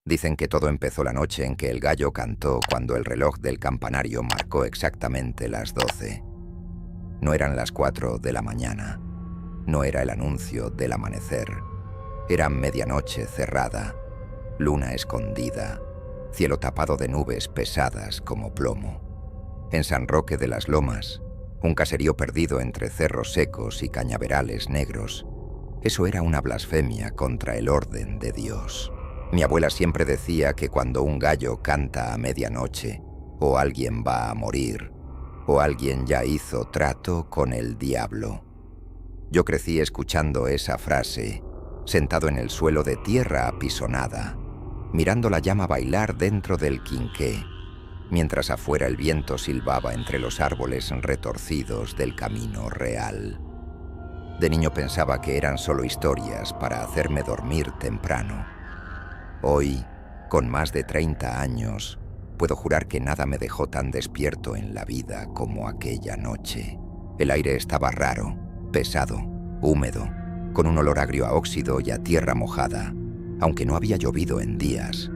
Dicen que todo empezó la noche en que el gallo cantó cuando el reloj del campanario marcó exactamente las 12. No eran las 4 de la mañana. No era el anuncio del amanecer. Era medianoche cerrada, luna escondida, cielo tapado de nubes pesadas como plomo. En San Roque de las Lomas, un caserío perdido entre cerros secos y cañaverales negros, eso era una blasfemia contra el orden de Dios. Mi abuela siempre decía que cuando un gallo canta a medianoche, o alguien va a morir, o alguien ya hizo trato con el diablo. Yo crecí escuchando esa frase, sentado en el suelo de tierra apisonada, mirando la llama bailar dentro del quinqué, mientras afuera el viento silbaba entre los árboles retorcidos del camino real. De niño pensaba que eran solo historias para hacerme dormir temprano. Hoy, con más de 30 años, puedo jurar que nada me dejó tan despierto en la vida como aquella noche. El aire estaba raro, pesado, húmedo, con un olor agrio a óxido y a tierra mojada, aunque no había llovido en días.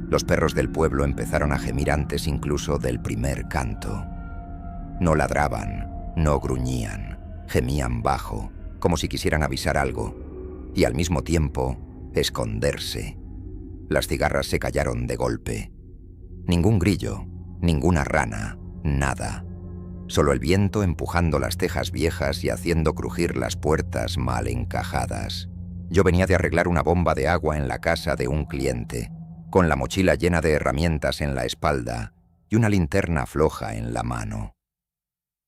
Los perros del pueblo empezaron a gemir antes incluso del primer canto. No ladraban, no gruñían, gemían bajo, como si quisieran avisar algo, y al mismo tiempo, esconderse. Las cigarras se callaron de golpe. Ningún grillo, ninguna rana, nada. Solo el viento empujando las tejas viejas y haciendo crujir las puertas mal encajadas. Yo venía de arreglar una bomba de agua en la casa de un cliente, con la mochila llena de herramientas en la espalda y una linterna floja en la mano.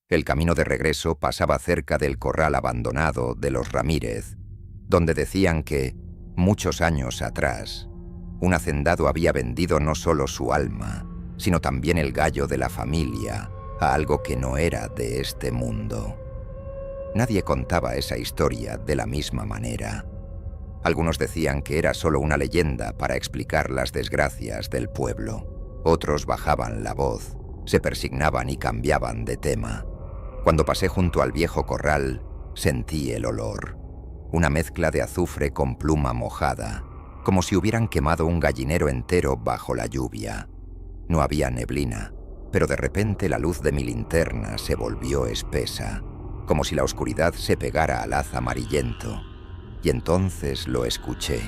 El camino de regreso pasaba cerca del corral abandonado de los Ramírez, donde decían que, muchos años atrás, un hacendado había vendido no solo su alma, sino también el gallo de la familia a algo que no era de este mundo. Nadie contaba esa historia de la misma manera. Algunos decían que era solo una leyenda para explicar las desgracias del pueblo. Otros bajaban la voz, se persignaban y cambiaban de tema. Cuando pasé junto al viejo corral, sentí el olor. Una mezcla de azufre con pluma mojada, como si hubieran quemado un gallinero entero bajo la lluvia. No había neblina, pero de repente la luz de mi linterna se volvió espesa, como si la oscuridad se pegara al haz amarillento. Y entonces lo escuché.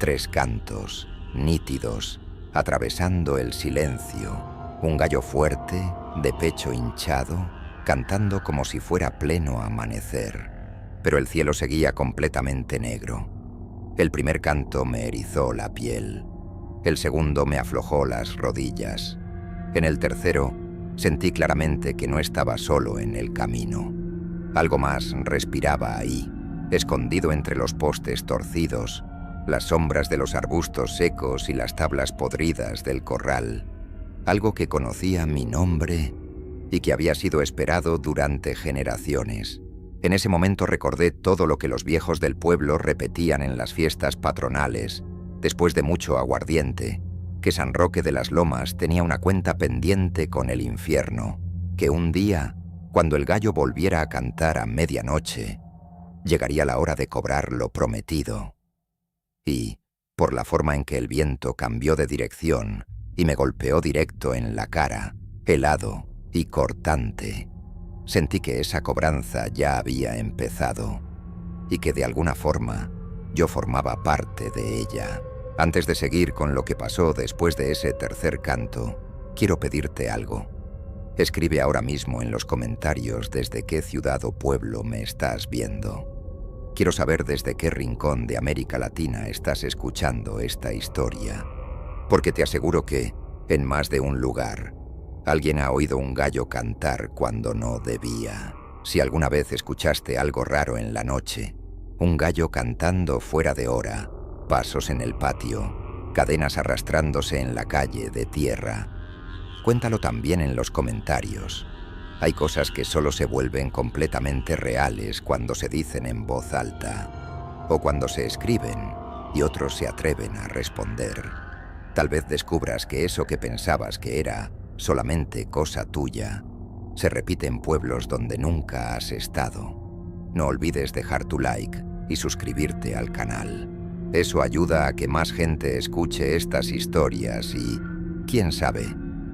3 cantos, nítidos, atravesando el silencio. Un gallo fuerte, de pecho hinchado, cantando como si fuera pleno amanecer. Pero el cielo seguía completamente negro. El primer canto me erizó la piel. El segundo me aflojó las rodillas. En el tercero, sentí claramente que no estaba solo en el camino. Algo más respiraba ahí, escondido entre los postes torcidos, las sombras de los arbustos secos y las tablas podridas del corral. Algo que conocía mi nombre y que había sido esperado durante generaciones. En ese momento recordé todo lo que los viejos del pueblo repetían en las fiestas patronales, después de mucho aguardiente, que San Roque de las Lomas tenía una cuenta pendiente con el infierno, que un día, cuando el gallo volviera a cantar a medianoche, llegaría la hora de cobrar lo prometido. Y, por la forma en que el viento cambió de dirección y me golpeó directo en la cara, helado y cortante, sentí que esa cobranza ya había empezado y que de alguna forma yo formaba parte de ella. Antes de seguir con lo que pasó después de ese tercer canto, quiero pedirte algo. Escribe ahora mismo en los comentarios desde qué ciudad o pueblo me estás viendo. Quiero saber desde qué rincón de América Latina estás escuchando esta historia, porque te aseguro que, en más de un lugar, alguien ha oído un gallo cantar cuando no debía. Si alguna vez escuchaste algo raro en la noche, un gallo cantando fuera de hora, pasos en el patio, cadenas arrastrándose en la calle de tierra, cuéntalo también en los comentarios. Hay cosas que solo se vuelven completamente reales cuando se dicen en voz alta, o cuando se escriben y otros se atreven a responder. Tal vez descubras que eso que pensabas que era solamente cosa tuya se repite en pueblos donde nunca has estado. No olvides dejar tu like y suscribirte al canal. Eso ayuda a que más gente escuche estas historias y, quién sabe,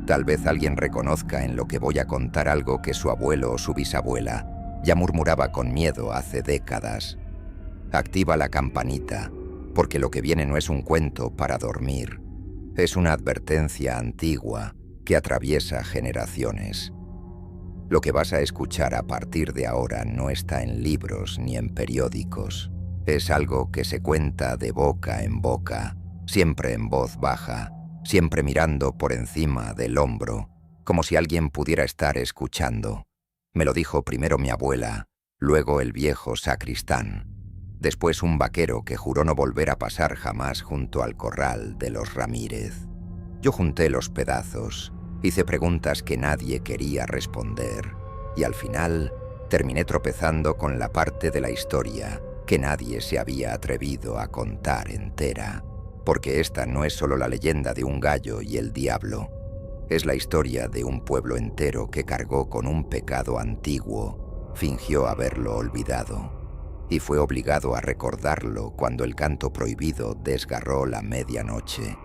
tal vez alguien reconozca en lo que voy a contar algo que su abuelo o su bisabuela ya murmuraba con miedo hace décadas. Activa la campanita, porque lo que viene no es un cuento para dormir. Es una advertencia antigua que atraviesa generaciones. Lo que vas a escuchar a partir de ahora no está en libros ni en periódicos. Es algo que se cuenta de boca en boca, siempre en voz baja, siempre mirando por encima del hombro, como si alguien pudiera estar escuchando. Me lo dijo primero mi abuela, luego el viejo sacristán, después un vaquero que juró no volver a pasar jamás junto al corral de los Ramírez. Yo junté los pedazos, hice preguntas que nadie quería responder, y al final terminé tropezando con la parte de la historia que nadie se había atrevido a contar entera, porque esta no es solo la leyenda de un gallo y el diablo. Es la historia de un pueblo entero que cargó con un pecado antiguo, fingió haberlo olvidado, y fue obligado a recordarlo cuando el canto prohibido desgarró la medianoche.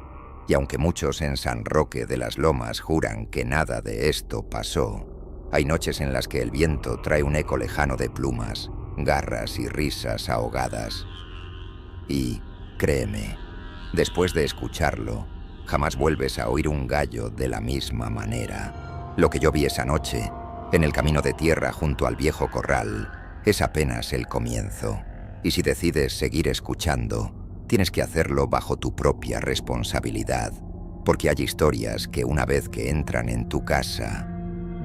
Y aunque muchos en San Roque de las Lomas juran que nada de esto pasó, hay noches en las que el viento trae un eco lejano de plumas, garras y risas ahogadas. Y, créeme, después de escucharlo, jamás vuelves a oír un gallo de la misma manera. Lo que yo vi esa noche, en el camino de tierra junto al viejo corral, es apenas el comienzo. Y si decides seguir escuchando, tienes que hacerlo bajo tu propia responsabilidad, porque hay historias que una vez que entran en tu casa,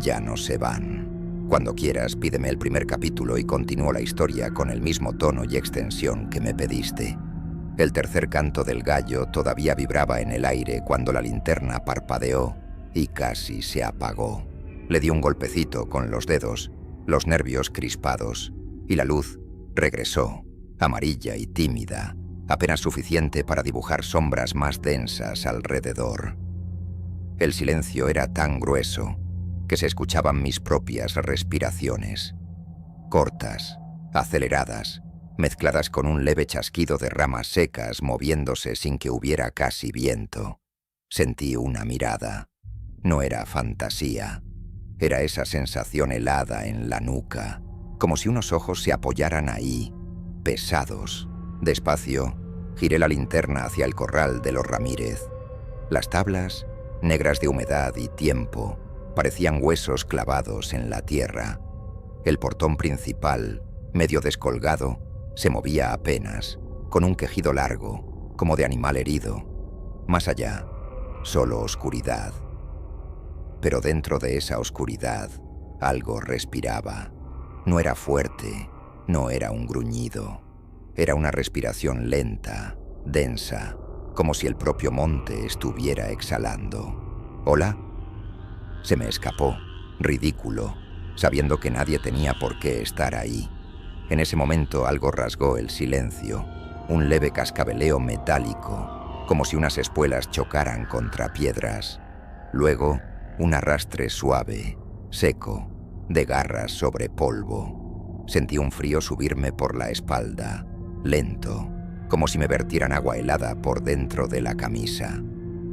ya no se van. Cuando quieras, pídeme el primer capítulo y continúo la historia con el mismo tono y extensión que me pediste. El tercer canto del gallo todavía vibraba en el aire cuando la linterna parpadeó y casi se apagó. Le di un golpecito con los dedos, los nervios crispados, y la luz regresó, amarilla y tímida, apenas suficiente para dibujar sombras más densas alrededor. El silencio era tan grueso que se escuchaban mis propias respiraciones, cortas, aceleradas, mezcladas con un leve chasquido de ramas secas moviéndose sin que hubiera casi viento. Sentí una mirada. No era fantasía. Era esa sensación helada en la nuca, como si unos ojos se apoyaran ahí, pesados. Despacio, giré la linterna hacia el corral de los Ramírez. Las tablas, negras de humedad y tiempo, parecían huesos clavados en la tierra. El portón principal, medio descolgado, se movía apenas, con un quejido largo, como de animal herido. Más allá, solo oscuridad. Pero dentro de esa oscuridad, algo respiraba. No era fuerte, no era un gruñido. Era una respiración lenta, densa, como si el propio monte estuviera exhalando. ¿Hola? Se me escapó, ridículo, sabiendo que nadie tenía por qué estar ahí. En ese momento algo rasgó el silencio, un leve cascabeleo metálico, como si unas espuelas chocaran contra piedras. Luego, un arrastre suave, seco, de garras sobre polvo. Sentí un frío subirme por la espalda, lento, como si me vertieran agua helada por dentro de la camisa.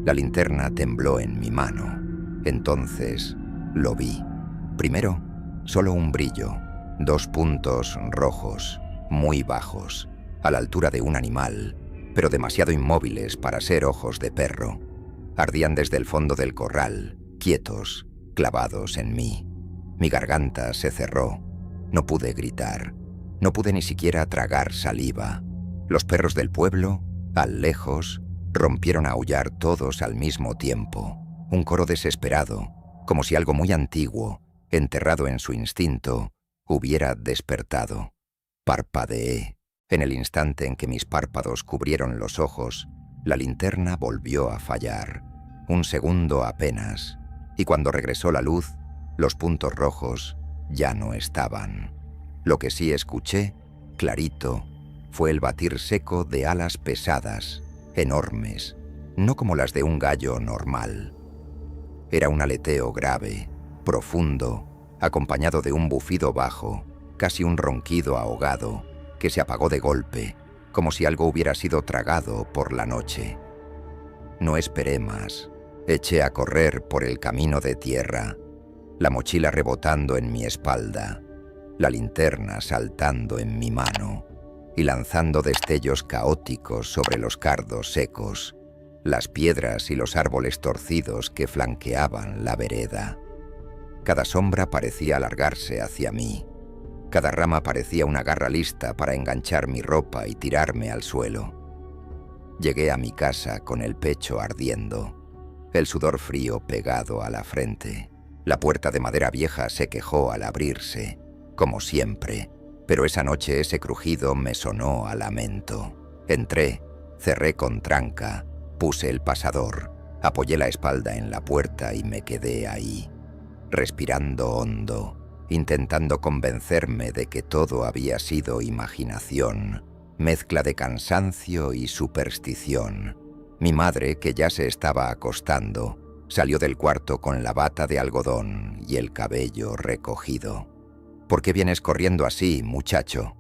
La linterna tembló en mi mano. Entonces, lo vi. Primero, solo un brillo. 2 puntos rojos, muy bajos, a la altura de un animal, pero demasiado inmóviles para ser ojos de perro. Ardían desde el fondo del corral, quietos, clavados en mí. Mi garganta se cerró. No pude gritar. No pude ni siquiera tragar saliva. Los perros del pueblo, al lejos, rompieron a aullar todos al mismo tiempo. Un coro desesperado, como si algo muy antiguo, enterrado en su instinto, hubiera despertado. Parpadeé. En el instante en que mis párpados cubrieron los ojos, la linterna volvió a fallar. Un segundo apenas, y cuando regresó la luz, los puntos rojos ya no estaban. Lo que sí escuché, clarito, fue el batir seco de alas pesadas, enormes, no como las de un gallo normal. Era un aleteo grave, profundo, acompañado de un bufido bajo, casi un ronquido ahogado, que se apagó de golpe, como si algo hubiera sido tragado por la noche. No esperé más. Eché a correr por el camino de tierra, la mochila rebotando en mi espalda, la linterna saltando en mi mano y lanzando destellos caóticos sobre los cardos secos, las piedras y los árboles torcidos que flanqueaban la vereda. Cada sombra parecía alargarse hacia mí. Cada rama parecía una garra lista para enganchar mi ropa y tirarme al suelo. Llegué a mi casa con el pecho ardiendo, el sudor frío pegado a la frente. La puerta de madera vieja se quejó al abrirse, como siempre, pero esa noche ese crujido me sonó a lamento. Entré, cerré con tranca, puse el pasador, apoyé la espalda en la puerta y me quedé ahí, respirando hondo, intentando convencerme de que todo había sido imaginación, mezcla de cansancio y superstición. Mi madre, que ya se estaba acostando, salió del cuarto con la bata de algodón y el cabello recogido. «¿Por qué vienes corriendo así, muchacho?»,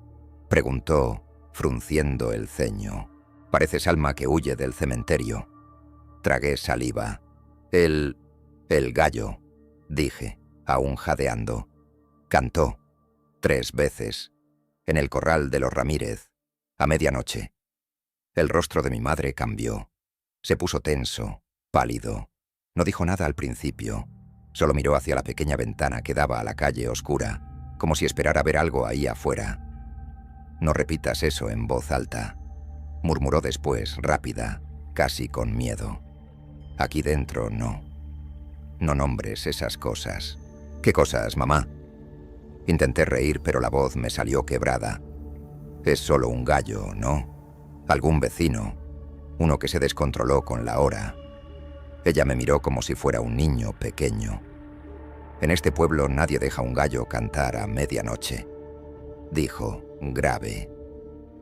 preguntó, frunciendo el ceño. «Pareces alma que huye del cementerio». Tragué saliva. El gallo», dije, aún jadeando. «Cantó 3 veces, en el corral de los Ramírez, a medianoche». El rostro de mi madre cambió. Se puso tenso, pálido. No dijo nada al principio. Solo miró hacia la pequeña ventana que daba a la calle oscura, como si esperara ver algo ahí afuera. «No repitas eso en voz alta», murmuró después, rápida, casi con miedo. «Aquí dentro no. No nombres esas cosas». «¿Qué cosas, mamá?». Intenté reír, pero la voz me salió quebrada. «Es solo un gallo, ¿no? Algún vecino, uno que se descontroló con la hora». Ella me miró como si fuera un niño pequeño. «En este pueblo nadie deja un gallo cantar a medianoche», dijo, grave.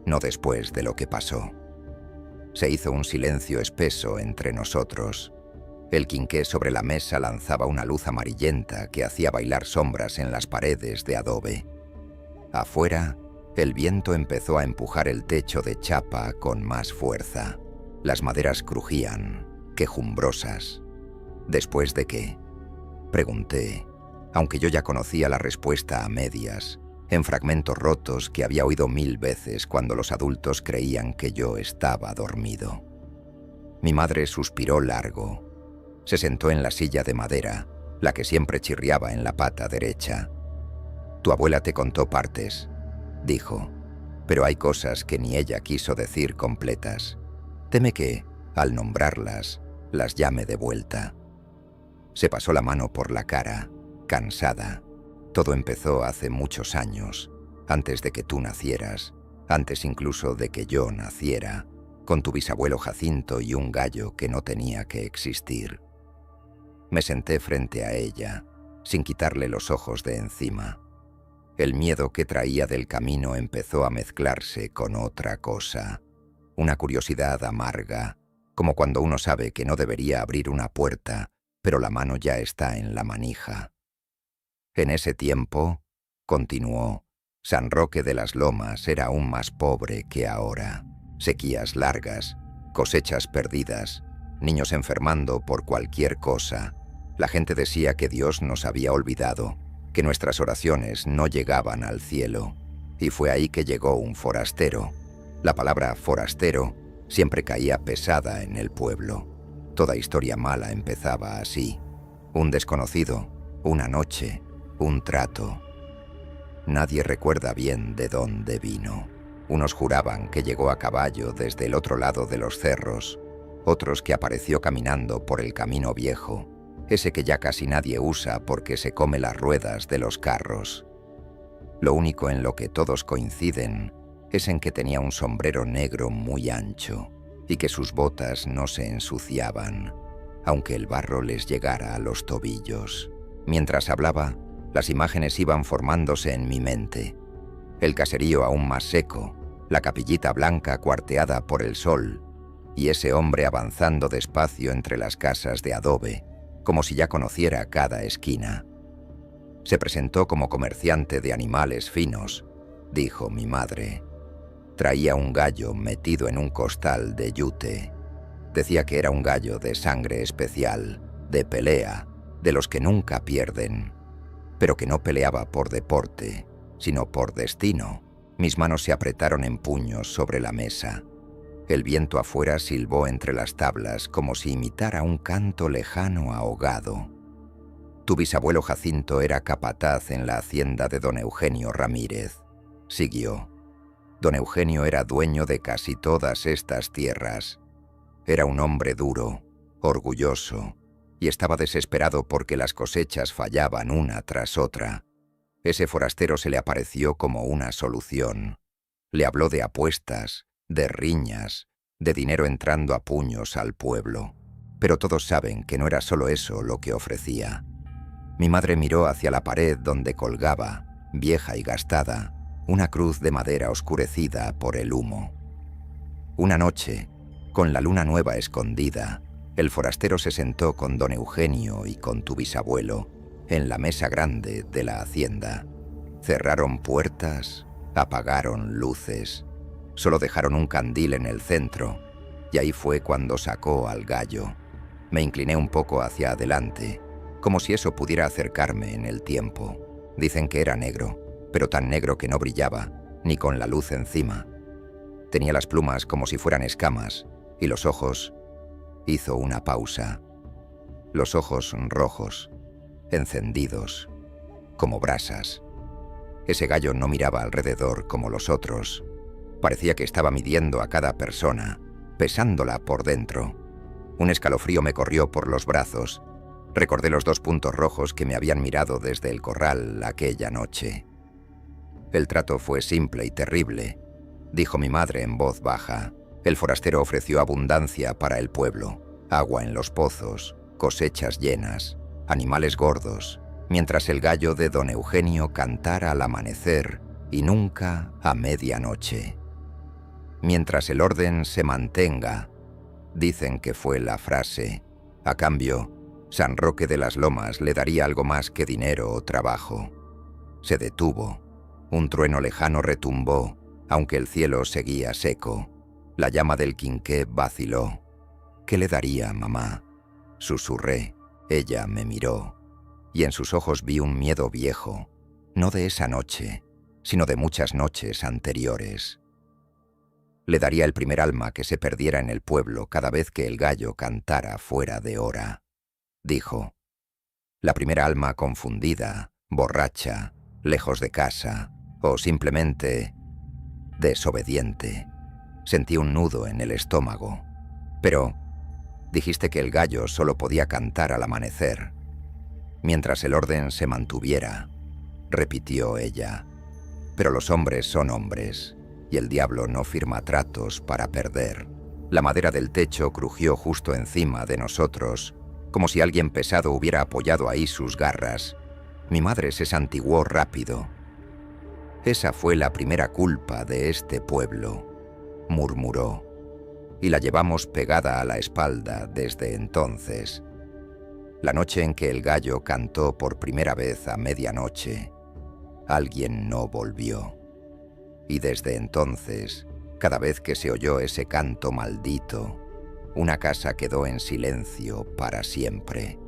«No después de lo que pasó». Se hizo un silencio espeso entre nosotros. El quinqué sobre la mesa lanzaba una luz amarillenta que hacía bailar sombras en las paredes de adobe. Afuera, el viento empezó a empujar el techo de chapa con más fuerza. Las maderas crujían, quejumbrosas. «¿Después de qué?», pregunté, aunque yo ya conocía la respuesta a medias, en fragmentos rotos que había oído 1000 veces cuando los adultos creían que yo estaba dormido. Mi madre suspiró largo. Se sentó en la silla de madera, la que siempre chirriaba en la pata derecha. «Tu abuela te contó partes», dijo, «pero hay cosas que ni ella quiso decir completas. Teme que, al nombrarlas, las llame de vuelta». Se pasó la mano por la cara, cansada. «Todo empezó hace muchos años, antes de que tú nacieras, antes incluso de que yo naciera, con tu bisabuelo Jacinto y un gallo que no tenía que existir». Me senté frente a ella, sin quitarle los ojos de encima. El miedo que traía del camino empezó a mezclarse con otra cosa, una curiosidad amarga, como cuando uno sabe que no debería abrir una puerta, pero la mano ya está en la manija. «En ese tiempo», continuó, «San Roque de las Lomas era aún más pobre que ahora. Sequías largas, cosechas perdidas, niños enfermando por cualquier cosa. La gente decía que Dios nos había olvidado, que nuestras oraciones no llegaban al cielo. Y fue ahí que llegó un forastero. La palabra forastero siempre caía pesada en el pueblo. Toda historia mala empezaba así. Un desconocido, una noche, un trato. Nadie recuerda bien de dónde vino. Unos juraban que llegó a caballo desde el otro lado de los cerros, otros que apareció caminando por el camino viejo, ese que ya casi nadie usa porque se come las ruedas de los carros. Lo único en lo que todos coinciden es en que tenía un sombrero negro muy ancho y que sus botas no se ensuciaban, aunque el barro les llegara a los tobillos. Mientras hablaba, las imágenes iban formándose en mi mente. El caserío aún más seco, la capillita blanca cuarteada por el sol, y ese hombre avanzando despacio entre las casas de adobe, como si ya conociera cada esquina. «Se presentó como comerciante de animales finos», dijo mi madre. Traía un gallo metido en un costal de yute. Decía que era un gallo de sangre especial, de pelea, de los que nunca pierden, pero que no peleaba por deporte, sino por destino. Mis manos se apretaron en puños sobre la mesa. El viento afuera silbó entre las tablas como si imitara un canto lejano ahogado. Tu bisabuelo Jacinto era capataz en la hacienda de don Eugenio Ramírez. Siguió. Don Eugenio era dueño de casi todas estas tierras. Era un hombre duro, orgulloso, y estaba desesperado porque las cosechas fallaban una tras otra. Ese forastero se le apareció como una solución. Le habló de apuestas, de riñas, de dinero entrando a puños al pueblo. Pero todos saben que no era solo eso lo que ofrecía. Mi madre miró hacia la pared donde colgaba, vieja y gastada, una cruz de madera oscurecida por el humo. Una noche, con la luna nueva escondida, el forastero se sentó con don Eugenio y con tu bisabuelo en la mesa grande de la hacienda. Cerraron puertas, apagaron luces, solo dejaron un candil en el centro, y ahí fue cuando sacó al gallo. Me incliné un poco hacia adelante, como si eso pudiera acercarme en el tiempo. Dicen que era negro, pero tan negro que no brillaba, ni con la luz encima. Tenía las plumas como si fueran escamas, y los ojos... Hizo una pausa. Los ojos rojos, encendidos, como brasas. Ese gallo no miraba alrededor como los otros. Parecía que estaba midiendo a cada persona, pesándola por dentro. Un escalofrío me corrió por los brazos. Recordé los 2 puntos rojos que me habían mirado desde el corral aquella noche. El trato fue simple y terrible, dijo mi madre en voz baja. El forastero ofreció abundancia para el pueblo, agua en los pozos, cosechas llenas, animales gordos, mientras el gallo de don Eugenio cantara al amanecer y nunca a medianoche. Mientras el orden se mantenga, dicen que fue la frase. A cambio, San Roque de las Lomas le daría algo más que dinero o trabajo. Se detuvo. Un trueno lejano retumbó, aunque el cielo seguía seco. La llama del quinqué vaciló. ¿Qué le daría, mamá? Susurré. Ella me miró, y en sus ojos vi un miedo viejo, no de esa noche, sino de muchas noches anteriores. Le daría el primer alma que se perdiera en el pueblo cada vez que el gallo cantara fuera de hora, dijo. La primera alma confundida, borracha, lejos de casa, o simplemente desobediente. Sentí un nudo en el estómago. Pero dijiste que el gallo solo podía cantar al amanecer. Mientras el orden se mantuviera, repitió ella. Pero los hombres son hombres, y el diablo no firma tratos para perder. La madera del techo crujió justo encima de nosotros, como si alguien pesado hubiera apoyado ahí sus garras. Mi madre se santiguó rápido. Esa fue la primera culpa de este pueblo, murmuró, y la llevamos pegada a la espalda desde entonces. La noche en que el gallo cantó por primera vez a medianoche, alguien no volvió. Y desde entonces, cada vez que se oyó ese canto maldito, una casa quedó en silencio para siempre.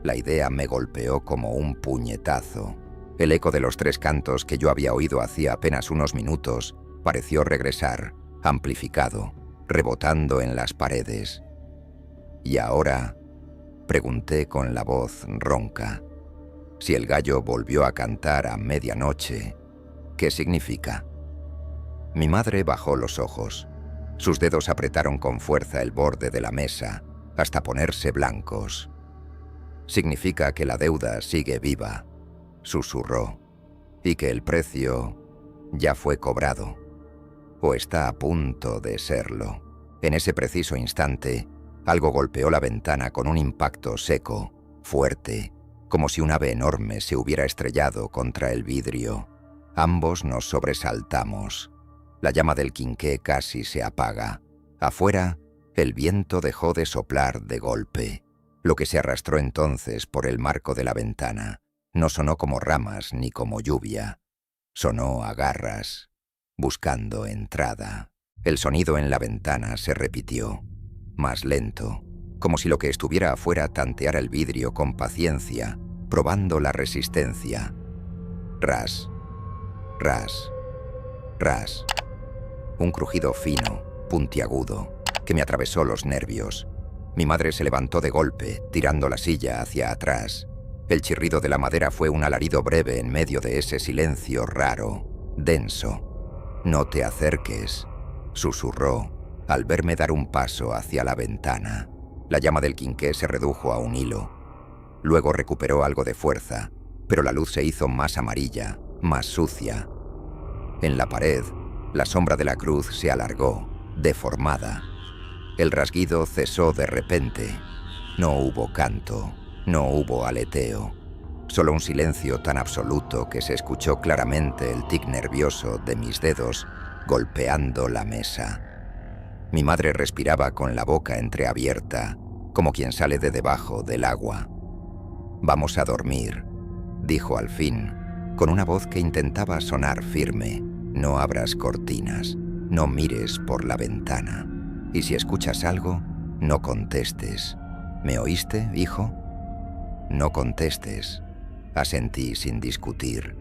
La idea me golpeó como un puñetazo. El eco de los 3 cantos que yo había oído hacía apenas unos minutos pareció regresar, amplificado, rebotando en las paredes. ¿Y ahora? Pregunté con la voz ronca. Si el gallo volvió a cantar a medianoche, ¿qué significa? Mi madre bajó los ojos. Sus dedos apretaron con fuerza el borde de la mesa, hasta ponerse blancos. Significa que la deuda sigue viva, susurró, y que el precio ya fue cobrado, o está a punto de serlo. En ese preciso instante, algo golpeó la ventana con un impacto seco, fuerte, como si un ave enorme se hubiera estrellado contra el vidrio. Ambos nos sobresaltamos. La llama del quinqué casi se apaga. Afuera, el viento dejó de soplar de golpe. Lo que se arrastró entonces por el marco de la ventana no sonó como ramas ni como lluvia. Sonó a garras. buscando entrada. El sonido en la ventana se repitió, más lento, como si lo que estuviera afuera tanteara el vidrio con paciencia, probando la resistencia. Ras, ras, ras. Un crujido fino, puntiagudo, que me atravesó los nervios. Mi madre se levantó de golpe, tirando la silla hacia atrás. El chirrido de la madera fue un alarido breve en medio de ese silencio raro, denso. «No te acerques», susurró, al verme dar un paso hacia la ventana. La llama del quinqué se redujo a un hilo. Luego recuperó algo de fuerza, pero la luz se hizo más amarilla, más sucia. En la pared, la sombra de la cruz se alargó, deformada. El rasguido cesó de repente. No hubo canto, no hubo aleteo. Solo un silencio tan absoluto que se escuchó claramente el tic nervioso de mis dedos golpeando la mesa. Mi madre respiraba con la boca entreabierta, como quien sale de debajo del agua. «Vamos a dormir», dijo al fin, con una voz que intentaba sonar firme. «No abras cortinas, no mires por la ventana. Y si escuchas algo, no contestes. ¿Me oíste, hijo?» «No contestes», asentí sin discutir.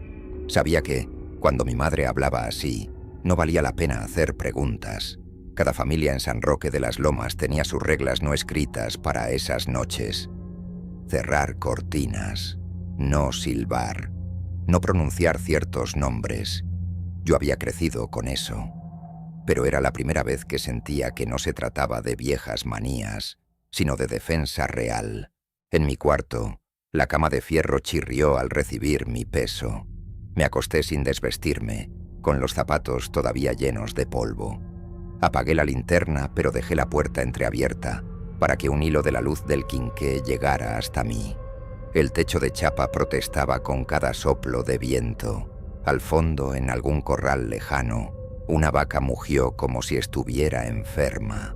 Sabía que, cuando mi madre hablaba así, no valía la pena hacer preguntas. Cada familia en San Roque de las Lomas tenía sus reglas no escritas para esas noches. Cerrar cortinas, no silbar, no pronunciar ciertos nombres. Yo había crecido con eso. Pero era la primera vez que sentía que no se trataba de viejas manías, sino de defensa real. En mi cuarto, la cama de fierro chirrió al recibir mi peso. Me acosté sin desvestirme, con los zapatos todavía llenos de polvo. Apagué la linterna, pero dejé la puerta entreabierta para que un hilo de la luz del quinqué llegara hasta mí. El techo de chapa protestaba con cada soplo de viento. Al fondo, en algún corral lejano, una vaca mugió como si estuviera enferma.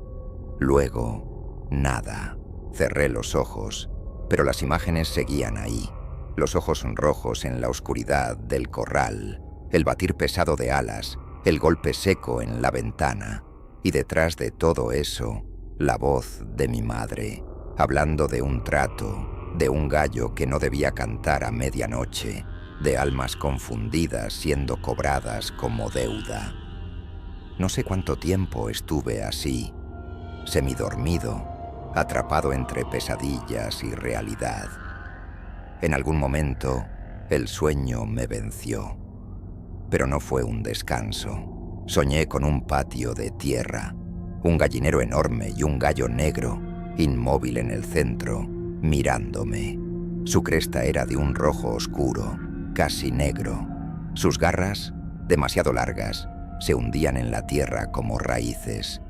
Luego, nada. Cerré los ojos, pero las imágenes seguían ahí. Los ojos rojos en la oscuridad del corral, el batir pesado de alas, el golpe seco en la ventana. Y detrás de todo eso, la voz de mi madre, hablando de un trato, de un gallo que no debía cantar a medianoche, de almas confundidas siendo cobradas como deuda. No sé cuánto tiempo estuve así, semidormido, atrapado entre pesadillas y realidad. En algún momento, el sueño me venció. Pero no fue un descanso. Soñé con un patio de tierra, un gallinero enorme y un gallo negro, inmóvil en el centro, mirándome. Su cresta era de un rojo oscuro, casi negro. Sus garras, demasiado largas, se hundían en la tierra como raíces.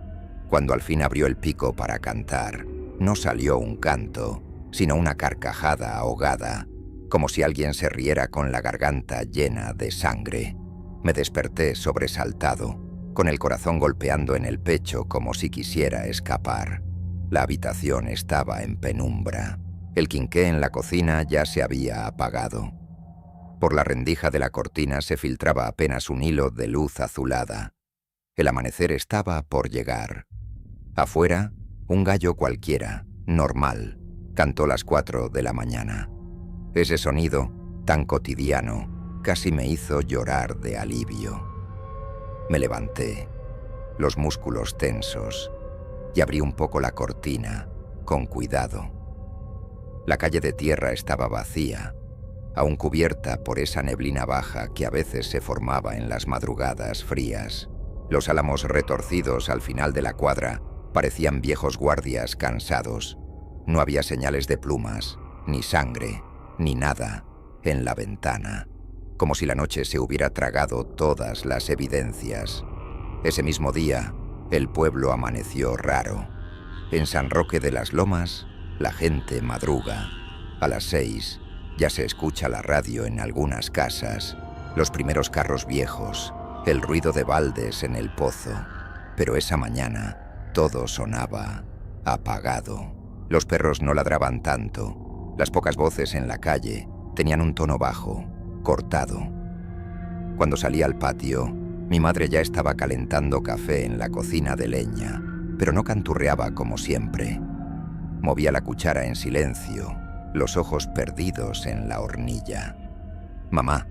Cuando al fin abrió el pico para cantar, no salió un canto, sino una carcajada ahogada, como si alguien se riera con la garganta llena de sangre. Me desperté sobresaltado, con el corazón golpeando en el pecho como si quisiera escapar. La habitación estaba en penumbra. El quinqué en la cocina ya se había apagado. Por la rendija de la cortina se filtraba apenas un hilo de luz azulada. El amanecer estaba por llegar. Afuera, un gallo cualquiera, normal, cantó las 4 de la mañana. Ese sonido, tan cotidiano, casi me hizo llorar de alivio. Me levanté, los músculos tensos, y abrí un poco la cortina, con cuidado. La calle de tierra estaba vacía, aún cubierta por esa neblina baja que a veces se formaba en las madrugadas frías. Los álamos retorcidos al final de la cuadra parecían viejos guardias cansados. No había señales de plumas, ni sangre, ni nada en la ventana, como si la noche se hubiera tragado todas las evidencias. Ese mismo día, el pueblo amaneció raro. En San Roque de las Lomas, la gente madruga. A las 6 ya se escucha la radio en algunas casas, los primeros carros viejos, el ruido de baldes en el pozo. Pero esa mañana todo sonaba apagado. Los perros no ladraban tanto. Las pocas voces en la calle tenían un tono bajo, cortado. Cuando salí al patio, Mi madre ya estaba calentando café en la cocina de leña, pero no canturreaba como siempre. Movía la cuchara en silencio, los ojos perdidos en la hornilla. «Mamá»,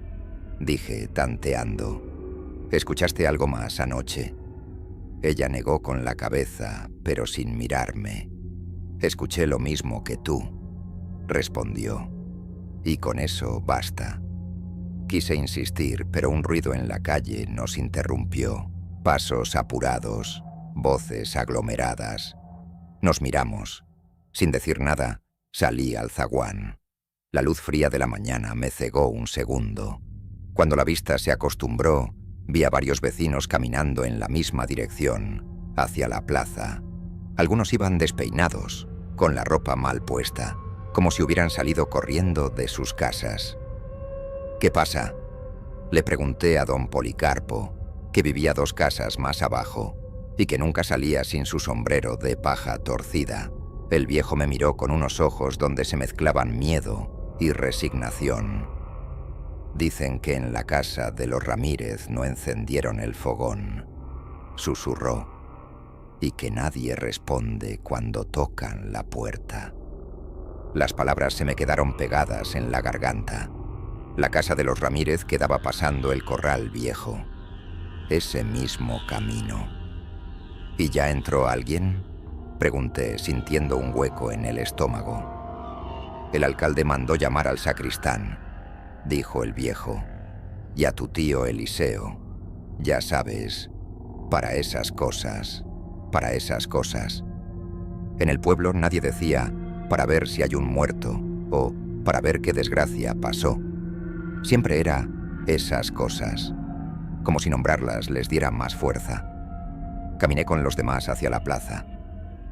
dije, tanteando, «¿escuchaste algo más anoche?» Ella negó con la cabeza, pero sin mirarme. «Escuché lo mismo que tú», respondió. «Y con eso basta». Quise insistir, pero un ruido en la calle nos interrumpió. Pasos apurados, voces aglomeradas. Nos miramos. Sin decir nada, salí al zaguán. La luz fría de la mañana me cegó un segundo. Cuando la vista se acostumbró, vi a varios vecinos caminando en la misma dirección, hacia la plaza. Algunos iban despeinados, con la ropa mal puesta, como si hubieran salido corriendo de sus casas. «¿Qué pasa?», le pregunté a don Policarpo, que vivía 2 casas más abajo y que nunca salía sin su sombrero de paja torcida. El viejo me miró con unos ojos donde se mezclaban miedo y resignación. «Dicen que en la casa de los Ramírez no encendieron el fogón», susurró, «y que nadie responde cuando tocan la puerta». Las palabras se me quedaron pegadas en la garganta. La casa de los Ramírez quedaba pasando el corral viejo. Ese mismo camino. «¿Y ya entró alguien?», pregunté, sintiendo un hueco en el estómago. «El alcalde mandó llamar al sacristán», dijo el viejo, «y a tu tío Eliseo. Ya sabes, para esas cosas, para esas cosas». En el pueblo nadie decía «para ver si hay un muerto» o «para ver qué desgracia pasó». Siempre era «esas cosas», como si nombrarlas les diera más fuerza. Caminé con los demás hacia la plaza.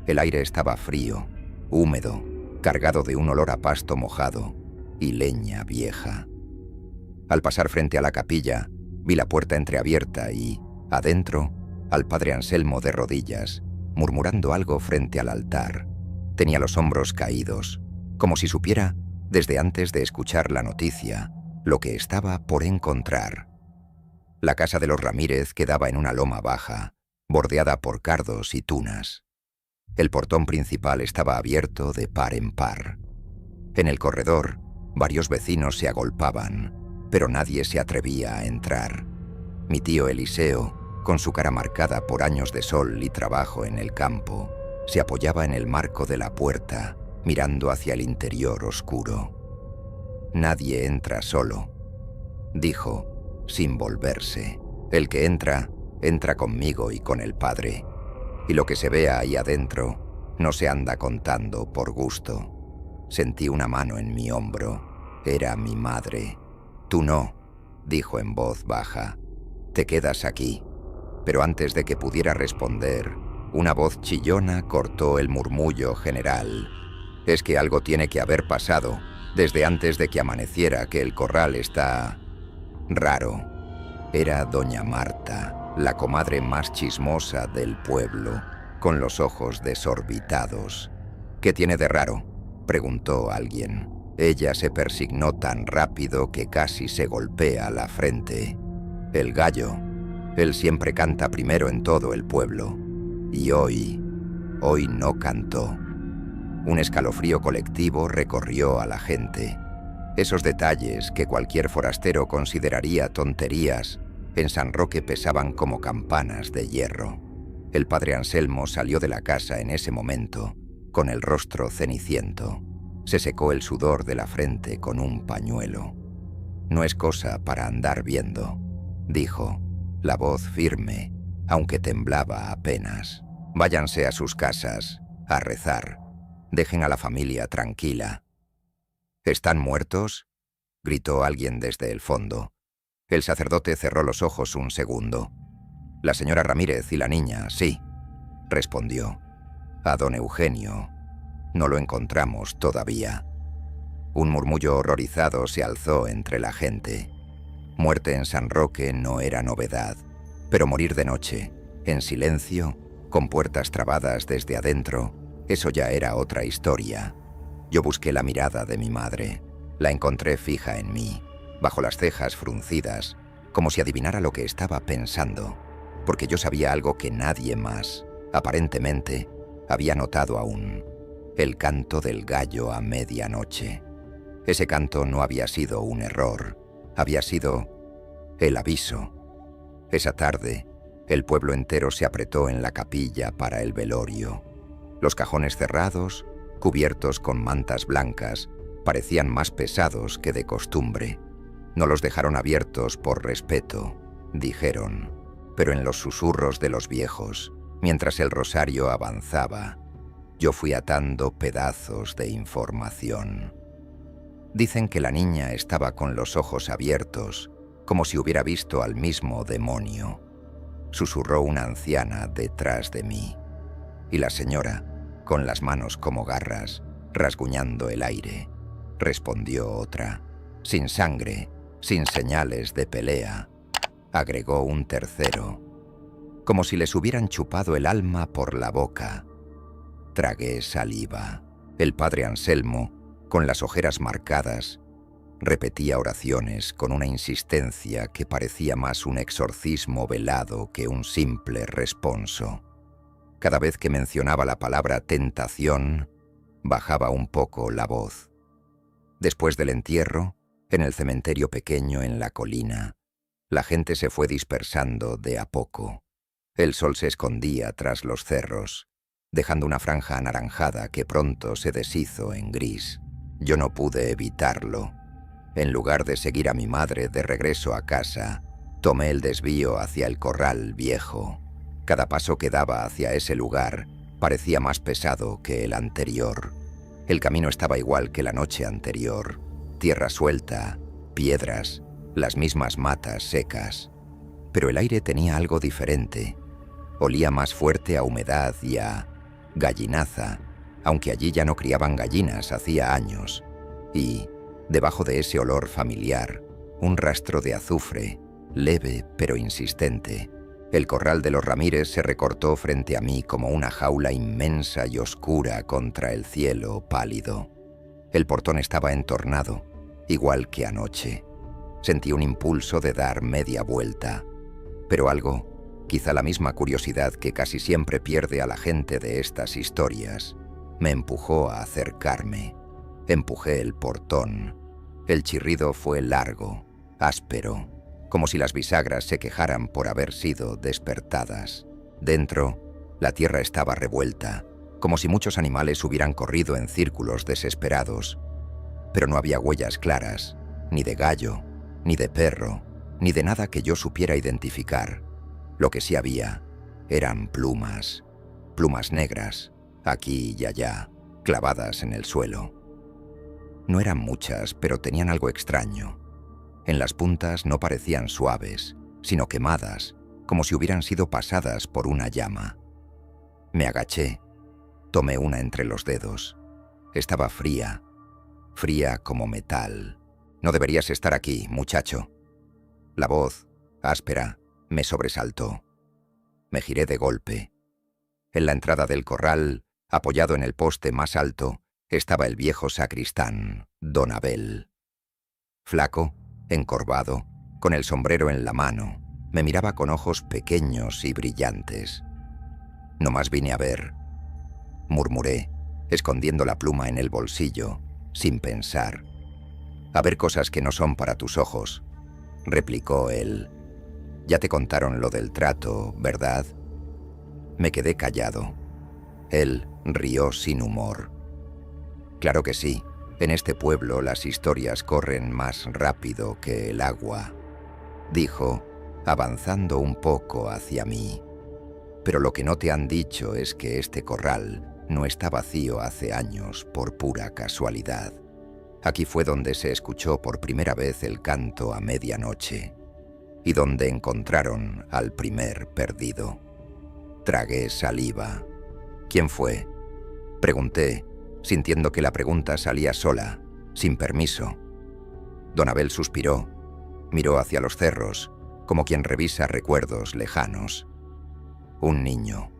El aire estaba frío, húmedo, cargado de un olor a pasto mojado y leña vieja. Al pasar frente a la capilla, vi la puerta entreabierta y, adentro, al padre Anselmo de rodillas, murmurando algo frente al altar. Tenía los hombros caídos, como si supiera, desde antes de escuchar la noticia, lo que estaba por encontrar. La casa de los Ramírez quedaba en una loma baja, bordeada por cardos y tunas. El portón principal estaba abierto de par en par. En el corredor, varios vecinos se agolpaban, pero nadie se atrevía a entrar. Mi tío Eliseo, con su cara marcada por años de sol y trabajo en el campo, se apoyaba en el marco de la puerta, mirando hacia el interior oscuro. «Nadie entra solo», dijo, sin volverse. «El que entra, entra conmigo y con el Padre. Y lo que se vea ahí adentro, no se anda contando por gusto». Sentí una mano en mi hombro. Era mi madre. «Tú no», dijo en voz baja. «Te quedas aquí». Pero antes de que pudiera responder, una voz chillona cortó el murmullo general. «Es que algo tiene que haber pasado desde antes de que amaneciera, que el corral está raro». Era doña Marta, la comadre más chismosa del pueblo, con los ojos desorbitados. «¿Qué tiene de raro?», preguntó alguien. Ella se persignó tan rápido que casi se golpea la frente. «El gallo. Él siempre canta primero en todo el pueblo. Y hoy no cantó». Un escalofrío colectivo recorrió a la gente. Esos detalles que cualquier forastero consideraría tonterías, en San Roque pesaban como campanas de hierro. El padre Anselmo salió de la casa en ese momento, con el rostro ceniciento. Se secó el sudor de la frente con un pañuelo. «No es cosa para andar viendo», dijo, la voz firme, aunque temblaba apenas. «Váyanse a sus casas, a rezar. Dejen a la familia tranquila». «¿Están muertos?», gritó alguien desde el fondo. El sacerdote cerró los ojos un segundo. «La señora Ramírez y la niña, sí», respondió. «A don Eugenio no lo encontramos todavía». Un murmullo horrorizado se alzó entre la gente. Muerte en San Roque no era novedad, pero morir de noche, en silencio, con puertas trabadas desde adentro, eso ya era otra historia. Yo busqué la mirada de mi madre. La encontré fija en mí, bajo las cejas fruncidas, como si adivinara lo que estaba pensando, porque yo sabía algo que nadie más, aparentemente, había notado aún: el canto del gallo a medianoche. Ese canto no había sido un error, había sido el aviso. Esa tarde, el pueblo entero se apretó en la capilla para el velorio. Los cajones cerrados, cubiertos con mantas blancas, parecían más pesados que de costumbre. No los dejaron abiertos por respeto, dijeron, pero en los susurros de los viejos, mientras el rosario avanzaba, yo fui atando pedazos de información. Dicen que la niña estaba con los ojos abiertos, como si hubiera visto al mismo demonio. Susurró una anciana detrás de mí, y la señora, con las manos como garras, rasguñando el aire, respondió otra, sin sangre, sin señales de pelea, agregó un tercero, como si les hubieran chupado el alma por la boca. Tragué saliva. El padre Anselmo, con las ojeras marcadas, repetía oraciones con una insistencia que parecía más un exorcismo velado que un simple responso. Cada vez que mencionaba la palabra tentación, bajaba un poco la voz. Después del entierro, en el cementerio pequeño en la colina, la gente se fue dispersando de a poco. El sol se escondía tras los cerros, dejando una franja anaranjada que pronto se deshizo en gris. Yo no pude evitarlo. En lugar de seguir a mi madre de regreso a casa, tomé el desvío hacia el corral viejo. Cada paso que daba hacia ese lugar parecía más pesado que el anterior. El camino estaba igual que la noche anterior. Tierra suelta, piedras, las mismas matas secas. Pero el aire tenía algo diferente. Olía más fuerte a humedad y a gallinaza, aunque allí ya no criaban gallinas hacía años. Y, debajo de ese olor familiar, un rastro de azufre, leve pero insistente. El corral de los Ramírez se recortó frente a mí como una jaula inmensa y oscura contra el cielo pálido. El portón estaba entornado, igual que anoche. Sentí un impulso de dar media vuelta, pero algo, quizá la misma curiosidad que casi siempre pierde a la gente de estas historias, me empujó a acercarme. Empujé el portón. El chirrido fue largo, áspero, como si las bisagras se quejaran por haber sido despertadas. Dentro, la tierra estaba revuelta, como si muchos animales hubieran corrido en círculos desesperados. Pero no había huellas claras, ni de gallo, ni de perro, ni de nada que yo supiera identificar. Lo que sí había eran plumas, plumas negras, aquí y allá, clavadas en el suelo. No eran muchas, pero tenían algo extraño. En las puntas no parecían suaves, sino quemadas, como si hubieran sido pasadas por una llama. Me agaché, tomé una entre los dedos. Estaba fría, fría como metal. «No deberías estar aquí, muchacho». La voz, áspera, me sobresaltó. Me giré de golpe. En la entrada del corral, apoyado en el poste más alto, estaba el viejo sacristán, don Abel. Flaco, encorvado, con el sombrero en la mano, me miraba con ojos pequeños y brillantes. «No más vine a ver», murmuré, escondiendo la pluma en el bolsillo, sin pensar. «A ver cosas que no son para tus ojos», replicó él. «Ya te contaron lo del trato, ¿verdad?» Me quedé callado. Él rió sin humor. «Claro que sí. En este pueblo las historias corren más rápido que el agua», dijo, avanzando un poco hacia mí. «Pero lo que no te han dicho es que este corral no está vacío hace años por pura casualidad. Aquí fue donde se escuchó por primera vez el canto a medianoche y donde encontraron al primer perdido». Tragué saliva. «¿Quién fue?», pregunté, sintiendo que la pregunta salía sola, sin permiso. Don Abel suspiró, miró hacia los cerros, como quien revisa recuerdos lejanos. «Un niño»,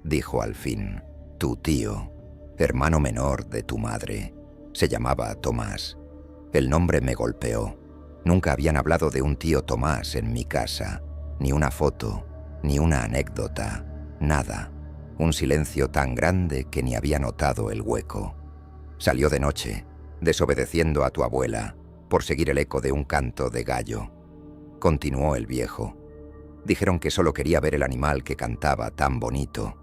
dijo al fin. «Tu tío, hermano menor de tu madre. Se llamaba Tomás». El nombre me golpeó. Nunca habían hablado de un tío Tomás en mi casa, ni una foto, ni una anécdota, nada. Un silencio tan grande que ni había notado el hueco. Salió de noche, desobedeciendo a tu abuela, por seguir el eco de un canto de gallo. Continuó el viejo. Dijeron que solo quería ver el animal que cantaba tan bonito.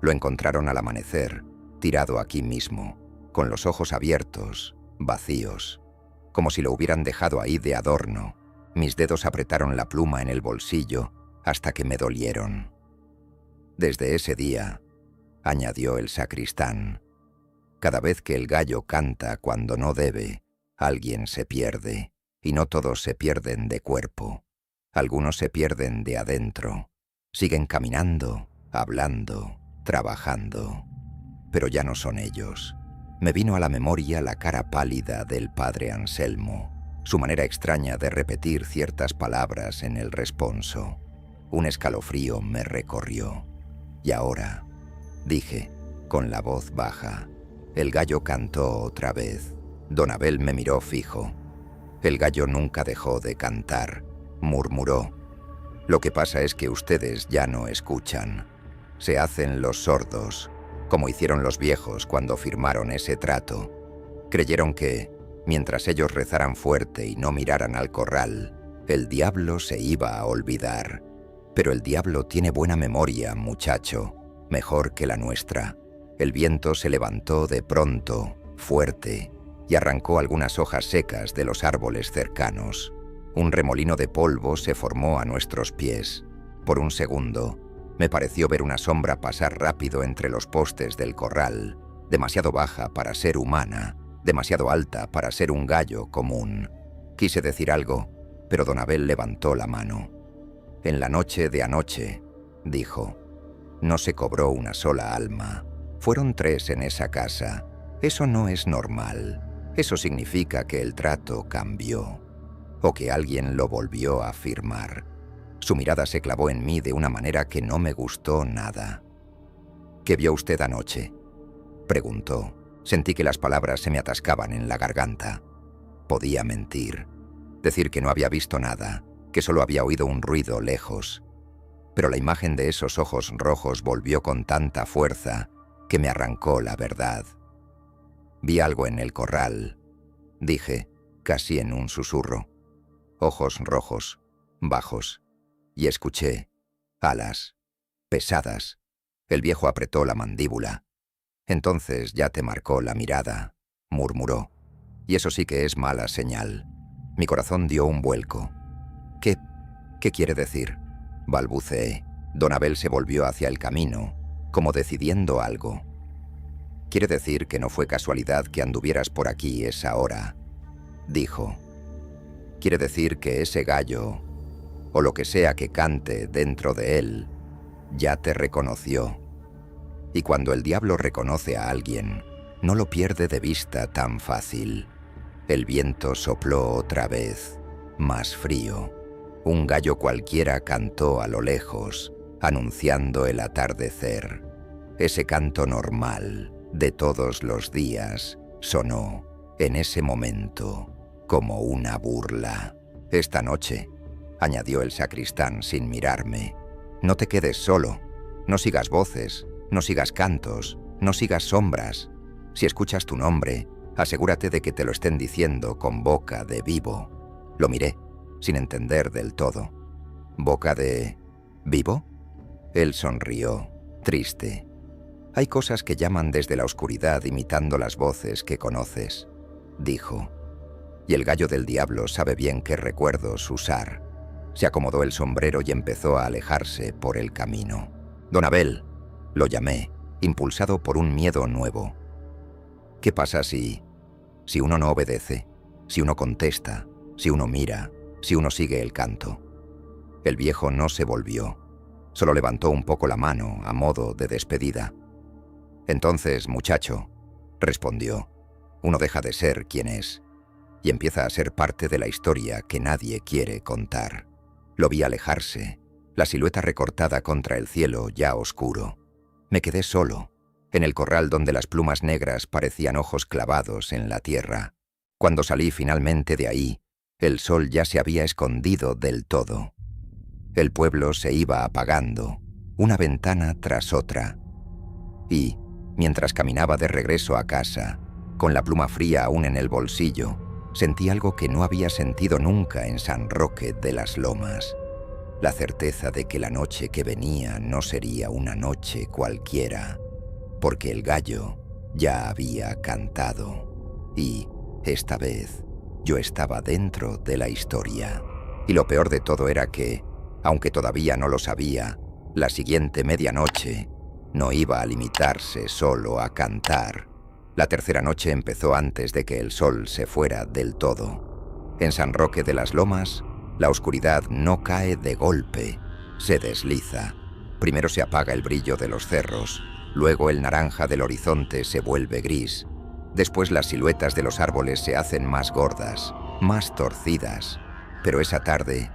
Lo encontraron al amanecer, tirado aquí mismo, con los ojos abiertos, vacíos, como si lo hubieran dejado ahí de adorno. Mis dedos apretaron la pluma en el bolsillo hasta que me dolieron. Desde ese día, añadió el sacristán, cada vez que el gallo canta cuando no debe, alguien se pierde, y no todos se pierden de cuerpo. Algunos se pierden de adentro. Siguen caminando, hablando, trabajando. Pero ya no son ellos. Me vino a la memoria la cara pálida del padre Anselmo, su manera extraña de repetir ciertas palabras en el responso. Un escalofrío me recorrió. Y ahora, dije, con la voz baja, el gallo cantó otra vez. Don Abel me miró fijo. El gallo nunca dejó de cantar, murmuró. Lo que pasa es que ustedes ya no escuchan. Se hacen los sordos, como hicieron los viejos cuando firmaron ese trato. Creyeron que, mientras ellos rezaran fuerte y no miraran al corral, el diablo se iba a olvidar. Pero el diablo tiene buena memoria, muchacho, mejor que la nuestra. El viento se levantó de pronto, fuerte, y arrancó algunas hojas secas de los árboles cercanos. Un remolino de polvo se formó a nuestros pies. Por un segundo, me pareció ver una sombra pasar rápido entre los postes del corral, demasiado baja para ser humana, demasiado alta para ser un gallo común. Quise decir algo, pero don Abel levantó la mano. En la noche de anoche, dijo, no se cobró una sola alma. Fueron 3 en esa casa. Eso no es normal. Eso significa que el trato cambió, o que alguien lo volvió a firmar. Su mirada se clavó en mí de una manera que no me gustó nada. ¿Qué vio usted anoche?, preguntó. Sentí que las palabras se me atascaban en la garganta. Podía mentir, decir que no había visto nada, que solo había oído un ruido lejos. Pero la imagen de esos ojos rojos volvió con tanta fuerza que me arrancó la verdad. Vi algo en el corral, dije, casi en un susurro. Ojos rojos, bajos, y escuché alas, pesadas. El viejo apretó la mandíbula. Entonces ya te marcó la mirada, murmuró. Y eso sí que es mala señal. Mi corazón dio un vuelco. ¿Qué quiere decir?, balbuceé. Don Abel se volvió hacia el camino, como decidiendo algo. Quiere decir que no fue casualidad que anduvieras por aquí esa hora, dijo. Quiere decir que ese gallo, o lo que sea que cante dentro de él, ya te reconoció. Y cuando el diablo reconoce a alguien, no lo pierde de vista tan fácil. El viento sopló otra vez, más frío. Un gallo cualquiera cantó a lo lejos, anunciando el atardecer. Ese canto normal, de todos los días, sonó, en ese momento, como una burla. Esta noche, añadió el sacristán sin mirarme, no te quedes solo, no sigas voces, no sigas cantos, no sigas sombras. Si escuchas tu nombre, asegúrate de que te lo estén diciendo con boca de vivo. Lo miré, sin entender del todo. ¿Boca de vivo? Él sonrió, triste. Hay cosas que llaman desde la oscuridad imitando las voces que conoces, dijo. Y el gallo del diablo sabe bien qué recuerdos usar. Se acomodó el sombrero y empezó a alejarse por el camino. Don Abel, lo llamé, impulsado por un miedo nuevo. ¿Qué pasa si uno no obedece, si uno contesta, si uno mira, si uno sigue el canto? El viejo no se volvió, solo levantó un poco la mano a modo de despedida. Entonces, muchacho, respondió, uno deja de ser quien es y empieza a ser parte de la historia que nadie quiere contar. Lo vi alejarse, la silueta recortada contra el cielo ya oscuro. Me quedé solo, en el corral donde las plumas negras parecían ojos clavados en la tierra. Cuando salí finalmente de ahí, El sol ya se había escondido del todo. El pueblo se iba apagando, una ventana tras otra. Y, mientras caminaba de regreso a casa, con la pluma fría aún en el bolsillo, sentí algo que no había sentido nunca en San Roque de las Lomas. La certeza de que la noche que venía no sería una noche cualquiera, porque el gallo ya había cantado. Y, esta vez, yo estaba dentro de la historia. Y lo peor de todo era que, aunque todavía no lo sabía, la siguiente medianoche no iba a limitarse solo a cantar. La tercera noche empezó antes de que el sol se fuera del todo. En San Roque de las Lomas, la oscuridad no cae de golpe, se desliza. Primero se apaga el brillo de los cerros, luego el naranja del horizonte se vuelve gris. Después las siluetas de los árboles se hacen más gordas, más torcidas. Pero esa tarde,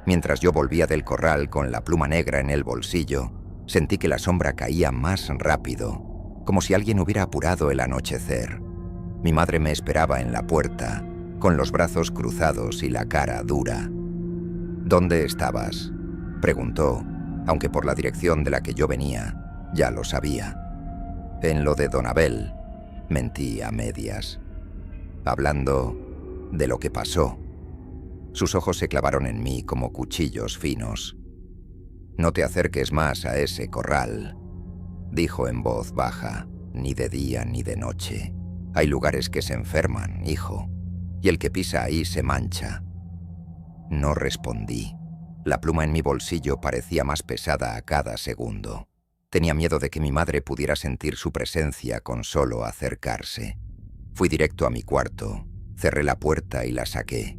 mientras yo volvía del corral con la pluma negra en el bolsillo, sentí que la sombra caía más rápido, como si alguien hubiera apurado el anochecer. Mi madre me esperaba en la puerta, con los brazos cruzados y la cara dura. «¿Dónde estabas?», preguntó, aunque por la dirección de la que yo venía, ya lo sabía. «En lo de Don Abel», mentí a medias. Hablando de lo que pasó. Sus ojos se clavaron en mí como cuchillos finos. «No te acerques más a ese corral», dijo en voz baja, «ni de día ni de noche. Hay lugares que se enferman, hijo, y el que pisa ahí se mancha». No respondí. La pluma en mi bolsillo parecía más pesada a cada segundo. Tenía miedo de que mi madre pudiera sentir su presencia con solo acercarse. Fui directo a mi cuarto, cerré la puerta y la saqué.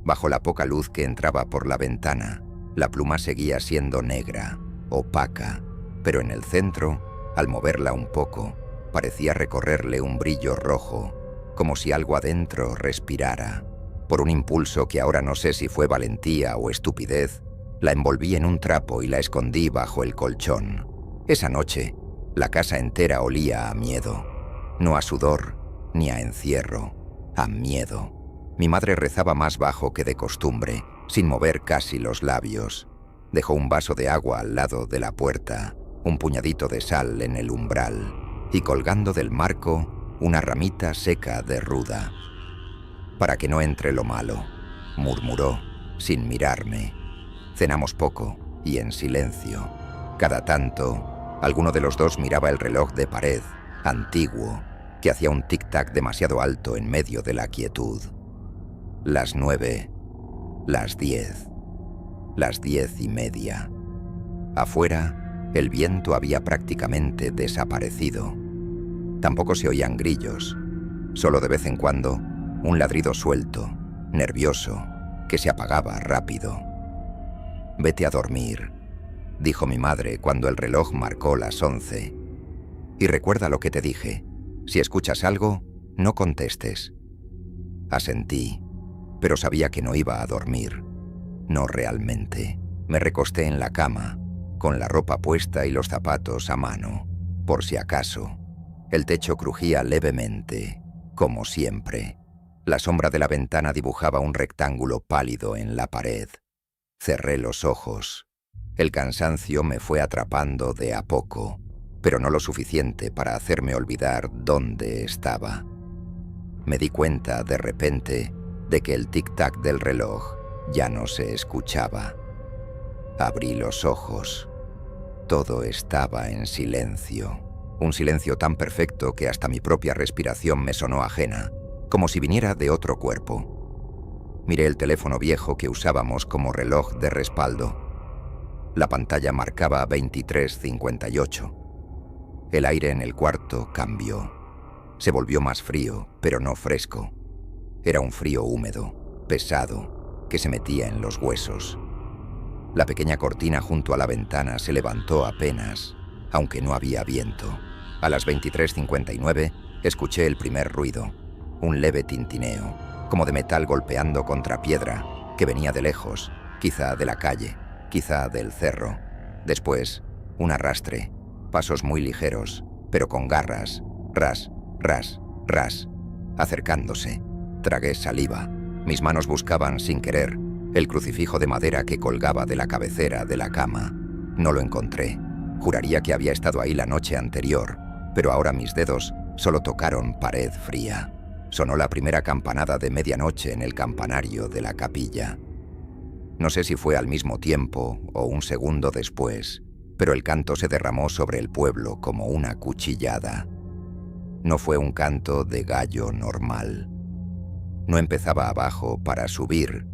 Bajo la poca luz que entraba por la ventana, la pluma seguía siendo negra, opaca, pero en el centro, al moverla un poco, parecía recorrerle un brillo rojo, como si algo adentro respirara. Por un impulso que ahora no sé si fue valentía o estupidez, la envolví en un trapo y la escondí bajo el colchón. Esa noche, la casa entera olía a miedo. No a sudor, ni a encierro, a miedo. Mi madre rezaba más bajo que de costumbre, sin mover casi los labios. Dejó un vaso de agua al lado de la puerta, un puñadito de sal en el umbral, y colgando del marco, una ramita seca de ruda. «Para que no entre lo malo», murmuró, sin mirarme. Cenamos poco y en silencio. Cada tanto, alguno de los dos miraba el reloj de pared, antiguo, que hacía un tic-tac demasiado alto en medio de la quietud. Las 9, las 10, las 10:30. Afuera, el viento había prácticamente desaparecido. Tampoco se oían grillos, solo de vez en cuando un ladrido suelto, nervioso, que se apagaba rápido. «Vete a dormir», dijo mi madre cuando el reloj marcó las 11. «Y recuerda lo que te dije. Si escuchas algo, no contestes». Asentí, pero sabía que no iba a dormir. No realmente. Me recosté en la cama, con la ropa puesta y los zapatos a mano, por si acaso. El techo crujía levemente, como siempre. La sombra de la ventana dibujaba un rectángulo pálido en la pared. Cerré los ojos. El cansancio me fue atrapando de a poco, pero no lo suficiente para hacerme olvidar dónde estaba. Me di cuenta, de repente, de que el tic-tac del reloj ya no se escuchaba. Abrí los ojos. Todo estaba en silencio. Un silencio tan perfecto que hasta mi propia respiración me sonó ajena, como si viniera de otro cuerpo. Miré el teléfono viejo que usábamos como reloj de respaldo. La pantalla marcaba 23:58. El aire en el cuarto cambió. Se volvió más frío, pero no fresco. Era un frío húmedo, pesado, que se metía en los huesos. La pequeña cortina junto a la ventana se levantó apenas, aunque no había viento. A las 23:59 escuché el primer ruido, un leve tintineo, como de metal golpeando contra piedra, que venía de lejos, quizá de la calle, quizá del cerro. Después, un arrastre, pasos muy ligeros, pero con garras, ras, ras, ras, acercándose. Tragué saliva. Mis manos buscaban, sin querer, el crucifijo de madera que colgaba de la cabecera de la cama. No lo encontré. Juraría que había estado ahí la noche anterior, pero ahora mis dedos solo tocaron pared fría. Sonó la primera campanada de medianoche en el campanario de la capilla. No sé si fue al mismo tiempo o un segundo después, pero el canto se derramó sobre el pueblo como una cuchillada. No fue un canto de gallo normal. No empezaba abajo para subir.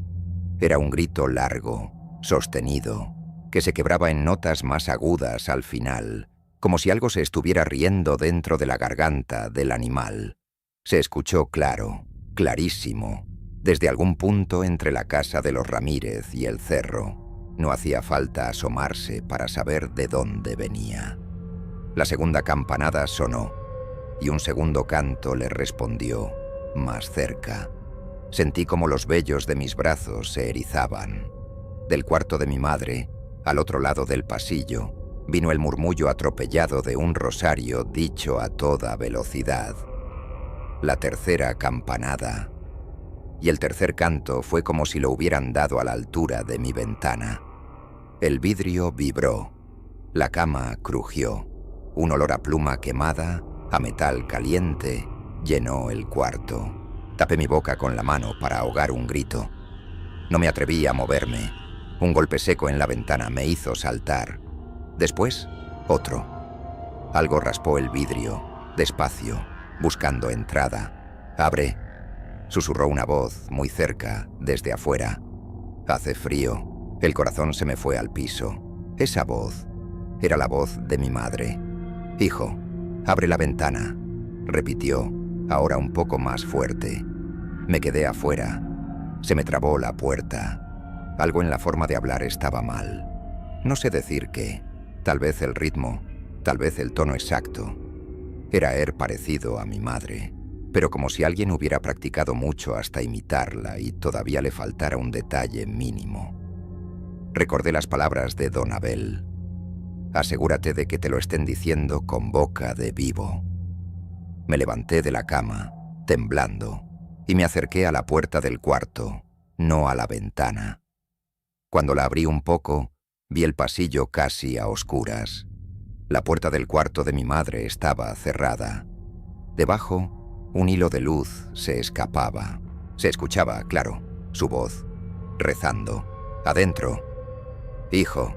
Era un grito largo, sostenido, que se quebraba en notas más agudas al final, como si algo se estuviera riendo dentro de la garganta del animal. Se escuchó claro, clarísimo, desde algún punto entre la casa de los Ramírez y el cerro. No hacía falta asomarse para saber de dónde venía. La segunda campanada sonó, y un segundo canto le respondió, más cerca. Sentí como los vellos de mis brazos se erizaban. Del cuarto de mi madre, al otro lado del pasillo, vino el murmullo atropellado de un rosario dicho a toda velocidad. La tercera campanada. Y el tercer canto fue como si lo hubieran dado a la altura de mi ventana. El vidrio vibró. La cama crujió. Un olor a pluma quemada, a metal caliente, llenó el cuarto. Tapé mi boca con la mano para ahogar un grito. No me atreví a moverme. Un golpe seco en la ventana me hizo saltar. Después, otro. Algo raspó el vidrio, despacio, buscando entrada. «Abre», susurró una voz muy cerca, desde afuera. Hace frío. El corazón se me fue al piso. Esa voz era la voz de mi madre. «Hijo, abre la ventana», repitió, ahora un poco más fuerte. Me quedé afuera. Se me trabó la puerta. Algo en la forma de hablar estaba mal. No sé decir qué. Tal vez el ritmo, tal vez el tono exacto. Era parecido a mi madre, pero como si alguien hubiera practicado mucho hasta imitarla y todavía le faltara un detalle mínimo. Recordé las palabras de don Abel. Asegúrate de que te lo estén diciendo con boca de vivo. Me levanté de la cama, temblando, y me acerqué a la puerta del cuarto, no a la ventana. Cuando la abrí un poco, vi el pasillo casi a oscuras. La puerta del cuarto de mi madre estaba cerrada. Debajo, un hilo de luz se escapaba. Se escuchaba, claro, su voz, rezando. Adentro. «Hijo».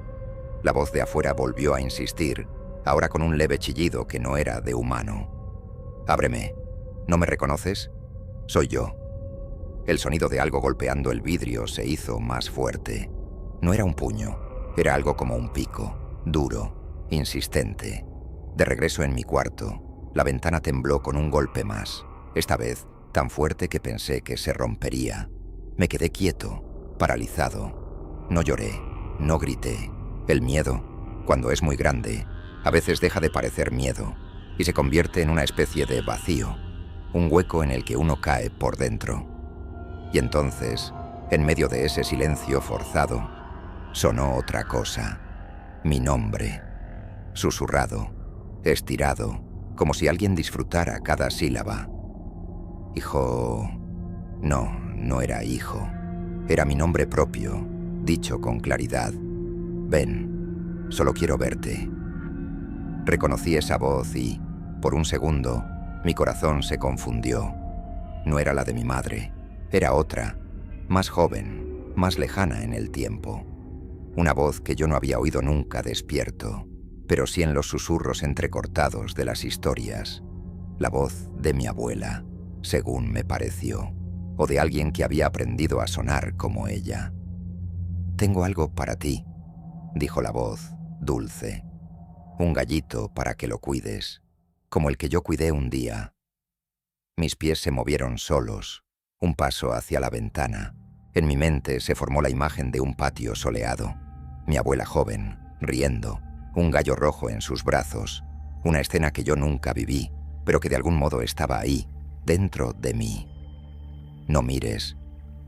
La voz de afuera volvió a insistir, ahora con un leve chillido que no era de humano. «Ábreme. ¿No me reconoces? Soy yo». El sonido de algo golpeando el vidrio se hizo más fuerte. No era un puño, era algo como un pico, duro, insistente. De regreso en mi cuarto, la ventana tembló con un golpe más, esta vez tan fuerte que pensé que se rompería. Me quedé quieto, paralizado. No lloré, no grité. El miedo, cuando es muy grande, a veces deja de parecer miedo y se convierte en una especie de vacío, un hueco en el que uno cae por dentro. Y entonces, en medio de ese silencio forzado, sonó otra cosa. Mi nombre, susurrado, estirado, como si alguien disfrutara cada sílaba. «Hijo». No, no era hijo. Era mi nombre propio, dicho con claridad. «Ven, solo quiero verte». Reconocí esa voz y, por un segundo, mi corazón se confundió. No era la de mi madre, era otra, más joven, más lejana en el tiempo. Una voz que yo no había oído nunca despierto, pero sí en los susurros entrecortados de las historias. La voz de mi abuela, según me pareció, o de alguien que había aprendido a sonar como ella. «Tengo algo para ti», dijo la voz, dulce. «Un gallito para que lo cuides, como el que yo cuidé un día». Mis pies se movieron solos, un paso hacia la ventana. En mi mente se formó la imagen de un patio soleado. Mi abuela joven, riendo, un gallo rojo en sus brazos. Una escena que yo nunca viví, pero que de algún modo estaba ahí, dentro de mí. «No mires»,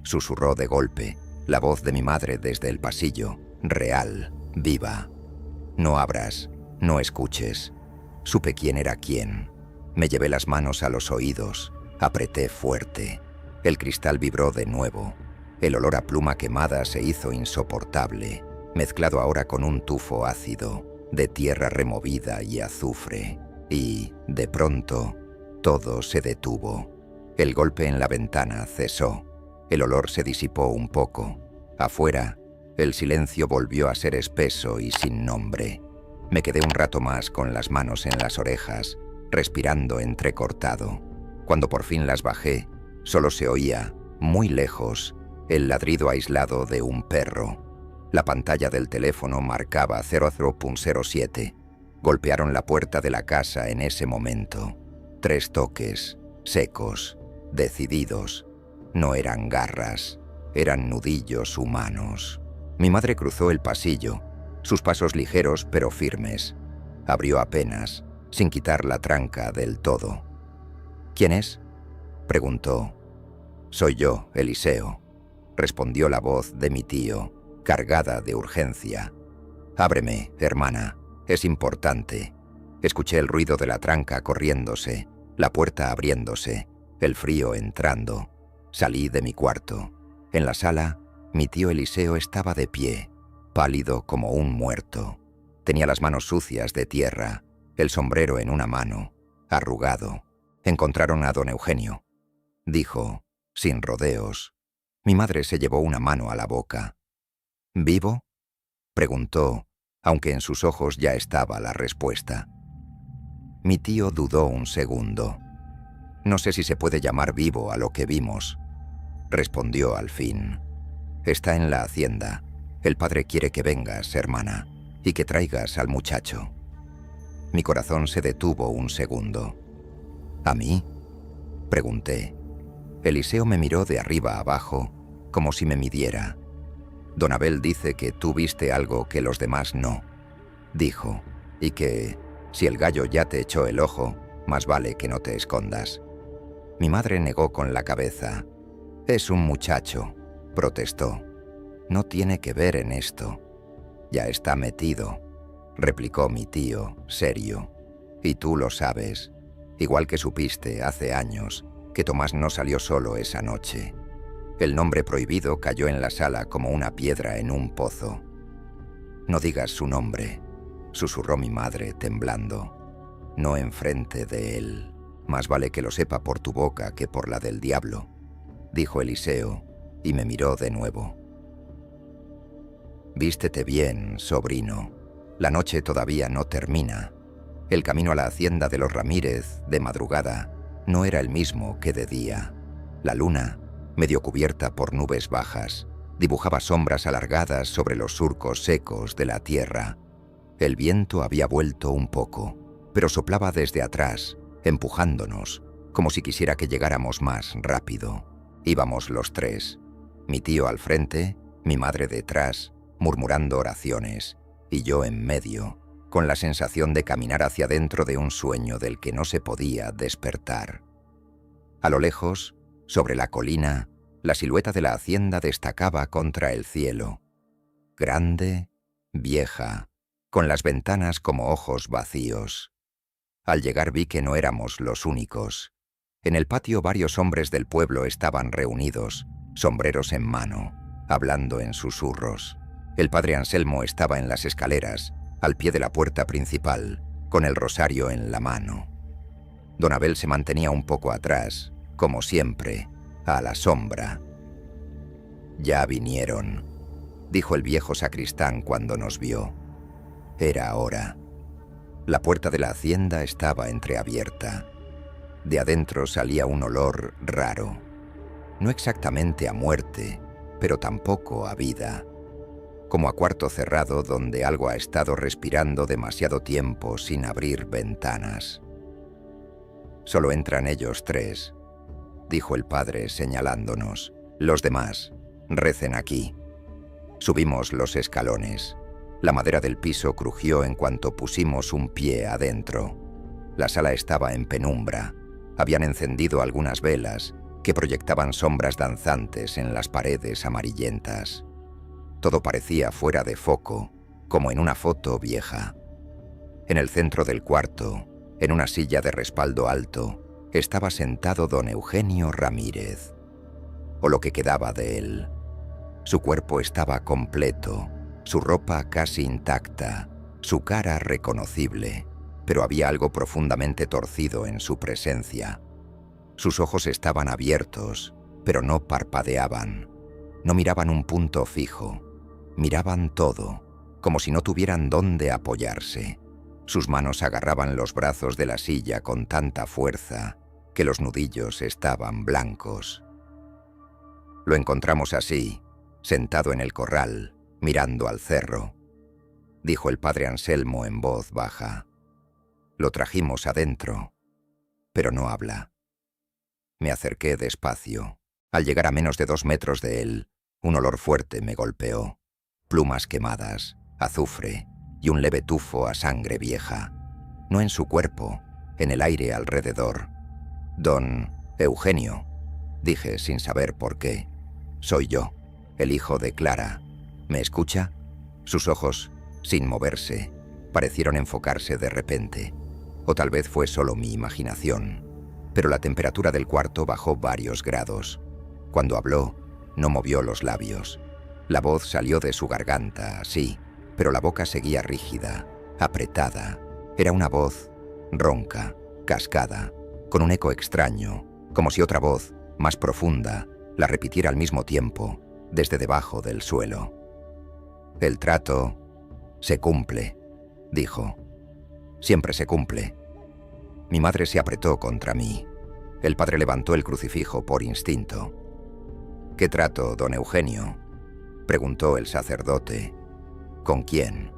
susurró de golpe, la voz de mi madre desde el pasillo, real, viva. «No abras, no escuches». Supe quién era quién. Me llevé las manos a los oídos, apreté fuerte. El cristal vibró de nuevo. El olor a pluma quemada se hizo insoportable, mezclado ahora con un tufo ácido, de tierra removida y azufre. Y, de pronto, todo se detuvo. El golpe en la ventana cesó. El olor se disipó un poco. Afuera, el silencio volvió a ser espeso y sin nombre. Me quedé un rato más con las manos en las orejas, respirando entrecortado. Cuando por fin las bajé, solo se oía, muy lejos, el ladrido aislado de un perro. La pantalla del teléfono marcaba 00.07. Golpearon la puerta de la casa en ese momento. 3 toques, secos, decididos. No eran garras, eran nudillos humanos. Mi madre cruzó el pasillo, sus pasos ligeros pero firmes. Abrió apenas, sin quitar la tranca del todo. «¿Quién es?», preguntó. «Soy yo, Eliseo», respondió la voz de mi tío, cargada de urgencia. «Ábreme, hermana, es importante». Escuché el ruido de la tranca corriéndose, la puerta abriéndose, el frío entrando. Salí de mi cuarto. En la sala, mi tío Eliseo estaba de pie, pálido como un muerto. Tenía las manos sucias de tierra, el sombrero en una mano, arrugado. Encontraron a don Eugenio, dijo, sin rodeos. Mi madre se llevó una mano a la boca. «¿Vivo?», preguntó, aunque en sus ojos ya estaba la respuesta. Mi tío dudó un segundo. «No sé si se puede llamar vivo a lo que vimos», respondió al fin. «Está en la hacienda. El padre quiere que vengas, hermana, y que traigas al muchacho». Mi corazón se detuvo un segundo. «¿A mí?», pregunté. Eliseo me miró de arriba abajo, como si me midiera. «Don Abel dice que tú viste algo que los demás no», dijo, «y que, si el gallo ya te echó el ojo, más vale que no te escondas». Mi madre negó con la cabeza. «Es un muchacho», protestó. «No tiene que ver en esto». «Ya está metido», replicó mi tío, serio. «Y tú lo sabes, igual que supiste hace años que Tomás no salió solo esa noche». El nombre prohibido cayó en la sala como una piedra en un pozo. «No digas su nombre», susurró mi madre temblando. «No enfrente de él. Más vale que lo sepa por tu boca que por la del diablo», dijo Eliseo, y me miró de nuevo. «Vístete bien, sobrino. La noche todavía no termina». El camino a la hacienda de los Ramírez, de madrugada, no era el mismo que de día. La luna, medio cubierta por nubes bajas, dibujaba sombras alargadas sobre los surcos secos de la tierra. El viento había vuelto un poco, pero soplaba desde atrás, empujándonos, como si quisiera que llegáramos más rápido. Íbamos los 3, mi tío al frente, mi madre detrás, murmurando oraciones, y yo en medio, con la sensación de caminar hacia dentro de un sueño del que no se podía despertar. A lo lejos, sobre la colina, la silueta de la hacienda destacaba contra el cielo. Grande, vieja, con las ventanas como ojos vacíos. Al llegar vi que no éramos los únicos. En el patio varios hombres del pueblo estaban reunidos, sombreros en mano, hablando en susurros. El padre Anselmo estaba en las escaleras, al pie de la puerta principal, con el rosario en la mano. Don Abel se mantenía un poco atrás, como siempre, a la sombra. «Ya vinieron», dijo el viejo sacristán cuando nos vio. Era hora. La puerta de la hacienda estaba entreabierta. De adentro salía un olor raro. No exactamente a muerte, pero tampoco a vida. Como a cuarto cerrado donde algo ha estado respirando demasiado tiempo sin abrir ventanas. «Solo entran ellos 3», dijo el padre señalándonos. «Los demás, recen aquí». Subimos los escalones. La madera del piso crujió en cuanto pusimos un pie adentro. La sala estaba en penumbra. Habían encendido algunas velas que proyectaban sombras danzantes en las paredes amarillentas. Todo parecía fuera de foco, como en una foto vieja. En el centro del cuarto, en una silla de respaldo alto, estaba sentado don Eugenio Ramírez. o lo que quedaba de él. Su cuerpo estaba completo, su ropa casi intacta, su cara reconocible, pero había algo profundamente torcido en su presencia. Sus ojos estaban abiertos, pero no parpadeaban. No miraban un punto fijo, miraban todo, como si no tuvieran dónde apoyarse. Sus manos agarraban los brazos de la silla con tanta fuerza que los nudillos estaban blancos. Lo encontramos así, sentado en el corral, mirando al cerro, dijo el padre Anselmo en voz baja. Lo trajimos adentro, pero no habla. Me acerqué despacio. Al llegar a menos de 2 metros de él, un olor fuerte me golpeó. Plumas quemadas, azufre y un leve tufo a sangre vieja. No en su cuerpo, en el aire alrededor. «Don Eugenio», dije sin saber por qué. «Soy yo, el hijo de Clara. ¿Me escucha?» Sus ojos, sin moverse, parecieron enfocarse de repente. O tal vez fue solo mi imaginación. Pero la temperatura del cuarto bajó varios grados. Cuando habló, no movió los labios. La voz salió de su garganta, sí, pero la boca seguía rígida, apretada. Era una voz ronca, cascada, con un eco extraño, como si otra voz, más profunda, la repitiera al mismo tiempo, desde debajo del suelo. «El trato se cumple», dijo. «Siempre se cumple». Mi madre se apretó contra mí. El padre levantó el crucifijo por instinto. «¿Qué trato, don Eugenio?», preguntó el sacerdote. «¿Con quién?».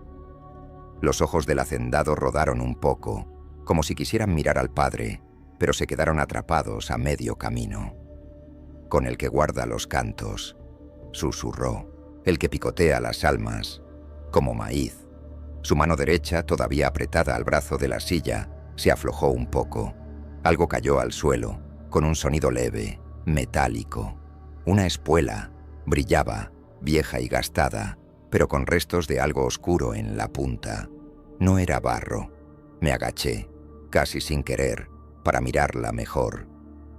Los ojos del hacendado rodaron un poco, como si quisieran mirar al padre, pero se quedaron atrapados a medio camino. «Con el que guarda los cantos», susurró, «el que picotea las almas, como maíz». Su mano derecha, todavía apretada al brazo de la silla, se aflojó un poco. Algo cayó al suelo, con un sonido leve, metálico. Una espuela, brillaba, vieja y gastada, pero con restos de algo oscuro en la punta. No era barro. Me agaché, casi sin querer, para mirarla mejor.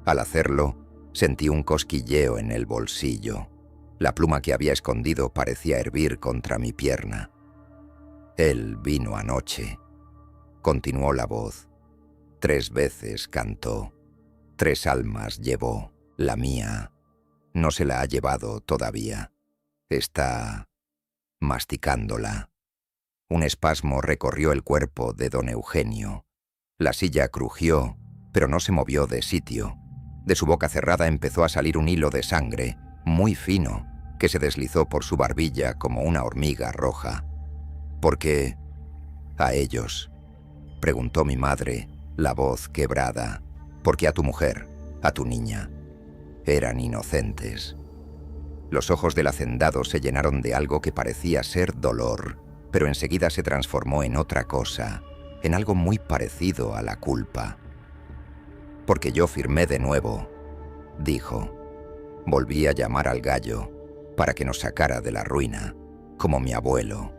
Al hacerlo, sentí un cosquilleo en el bolsillo. La pluma que había escondido parecía hervir contra mi pierna. «Él vino anoche», continuó la voz. «3 veces cantó. 3 almas llevó, la mía. No se la ha llevado todavía. Está masticándola». Un espasmo recorrió el cuerpo de don Eugenio. La silla crujió, pero no se movió de sitio. De su boca cerrada empezó a salir un hilo de sangre, muy fino, que se deslizó por su barbilla como una hormiga roja. «¿Por qué a ellos?», preguntó mi madre, la voz quebrada. «¿Por qué a tu mujer, a tu niña? Eran inocentes». Los ojos del hacendado se llenaron de algo que parecía ser dolor, pero enseguida se transformó en otra cosa, en algo muy parecido a la culpa. «Porque yo firmé de nuevo», dijo. «Volví a llamar al gallo para que nos sacara de la ruina, como mi abuelo».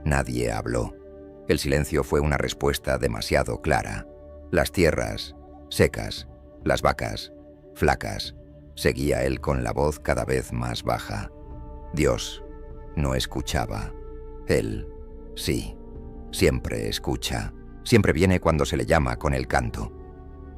Nadie habló. El silencio fue una respuesta demasiado clara. Las tierras, secas, las vacas, flacas. Seguía él con la voz cada vez más baja. Dios no escuchaba. Él, sí, siempre escucha. Siempre viene cuando se le llama con el canto.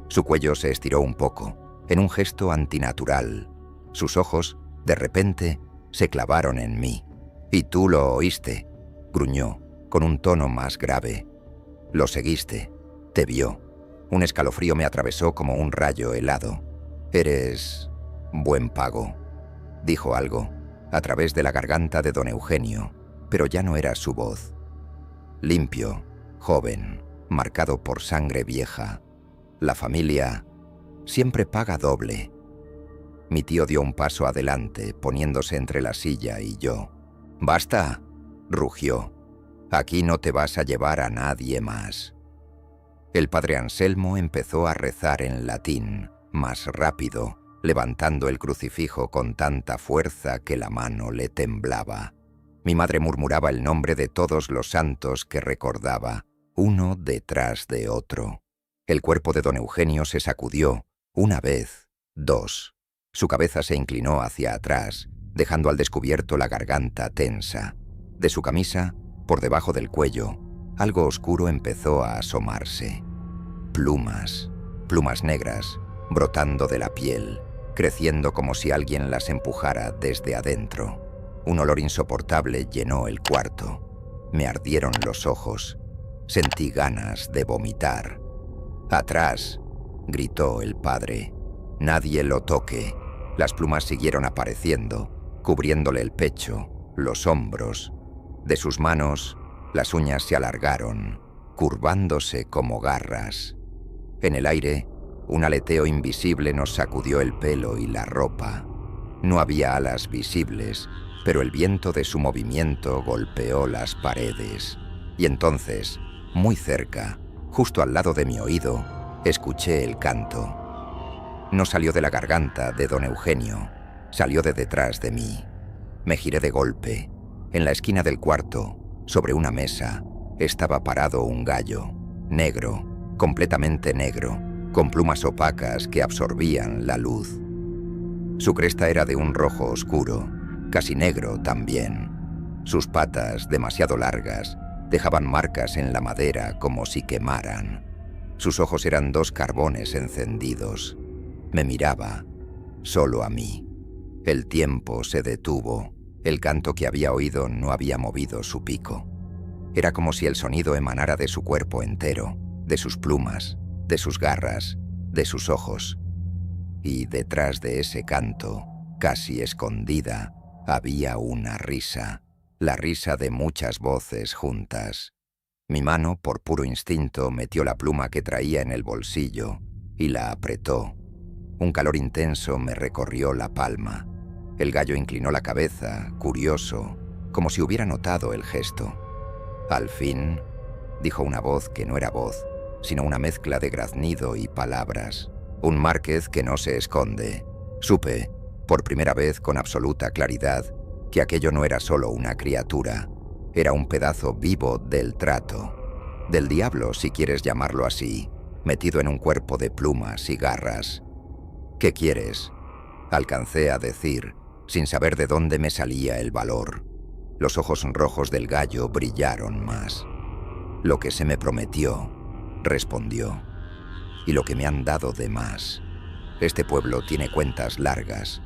Su cuello se estiró un poco, en un gesto antinatural. Sus ojos, de repente, se clavaron en mí. «Y tú lo oíste», gruñó, con un tono más grave. «Lo seguiste, te vio». Un escalofrío me atravesó como un rayo helado. «Eres buen pago», dijo algo, a través de la garganta de don Eugenio, pero ya no era su voz. Limpio, joven, marcado por sangre vieja. La familia siempre paga doble. Mi tío dio un paso adelante, poniéndose entre la silla y yo. «¡Basta!», rugió. «Aquí no te vas a llevar a nadie más». El padre Anselmo empezó a rezar en latín, más rápido, levantando el crucifijo con tanta fuerza que la mano le temblaba. Mi madre murmuraba el nombre de todos los santos que recordaba, uno detrás de otro. El cuerpo de don Eugenio se sacudió, una vez, 2. Su cabeza se inclinó hacia atrás, dejando al descubierto la garganta tensa. De su camisa, por debajo del cuello, algo oscuro empezó a asomarse. Plumas, plumas negras, brotando de la piel, creciendo como si alguien las empujara desde adentro. Un olor insoportable llenó el cuarto. Me ardieron los ojos. Sentí ganas de vomitar. «¡Atrás!», gritó el padre. «Nadie lo toque». Las plumas siguieron apareciendo, cubriéndole el pecho, los hombros. De sus manos, las uñas se alargaron, curvándose como garras. En el aire, un aleteo invisible nos sacudió el pelo y la ropa. No había alas visibles, pero el viento de su movimiento golpeó las paredes. Y entonces, muy cerca, justo al lado de mi oído, escuché el canto. No salió de la garganta de don Eugenio, salió de detrás de mí. Me giré de golpe. En la esquina del cuarto, sobre una mesa, estaba parado un gallo, negro, completamente negro, con plumas opacas que absorbían la luz. Su cresta era de un rojo oscuro, casi negro también. Sus patas, demasiado largas, dejaban marcas en la madera como si quemaran. Sus ojos eran dos carbones encendidos. Me miraba, solo a mí. El tiempo se detuvo. El canto que había oído no había movido su pico. Era como si el sonido emanara de su cuerpo entero, de sus plumas, de sus garras, de sus ojos. Y detrás de ese canto, casi escondida, había una risa, la risa de muchas voces juntas. Mi mano, por puro instinto, metió la pluma que traía en el bolsillo y la apretó. Un calor intenso me recorrió la palma. El gallo inclinó la cabeza, curioso, como si hubiera notado el gesto. «Al fin», dijo una voz que no era voz, sino una mezcla de graznido y palabras. Un Márquez que no se esconde. Supe, por primera vez con absoluta claridad, que aquello no era solo una criatura, era un pedazo vivo del trato, del diablo, si quieres llamarlo así, metido en un cuerpo de plumas y garras. «¿Qué quieres?», alcancé a decir, sin saber de dónde me salía el valor. Los ojos rojos del gallo brillaron más. «Lo que se me prometió», respondió, «y lo que me han dado de más. Este pueblo tiene cuentas largas,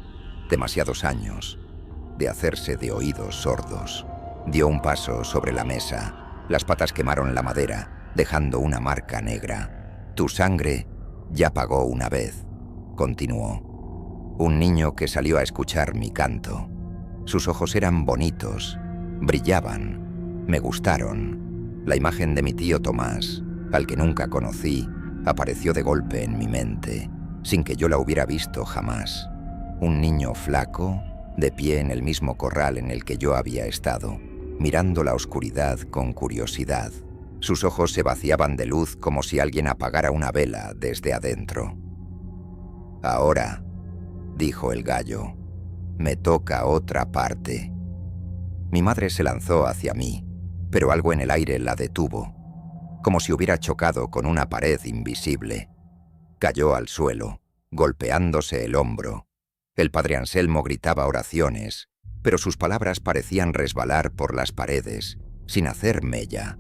demasiados años, de hacerse de oídos sordos». Dio un paso sobre la mesa. Las patas quemaron la madera, dejando una marca negra. «Tu sangre ya pagó una vez», continuó. «Un niño que salió a escuchar mi canto. Sus ojos eran bonitos, brillaban, me gustaron. La imagen de mi tío Tomás, al que nunca conocí, apareció de golpe en mi mente, sin que yo la hubiera visto jamás. Un niño flaco, de pie en el mismo corral en el que yo había estado, mirando la oscuridad con curiosidad. Sus ojos se vaciaban de luz como si alguien apagara una vela desde adentro. «Ahora», dijo el gallo, «me toca otra parte». Mi madre se lanzó hacia mí, pero algo en el aire la detuvo, como si hubiera chocado con una pared invisible. Cayó al suelo, golpeándose el hombro. El padre Anselmo gritaba oraciones, pero sus palabras parecían resbalar por las paredes, sin hacer mella.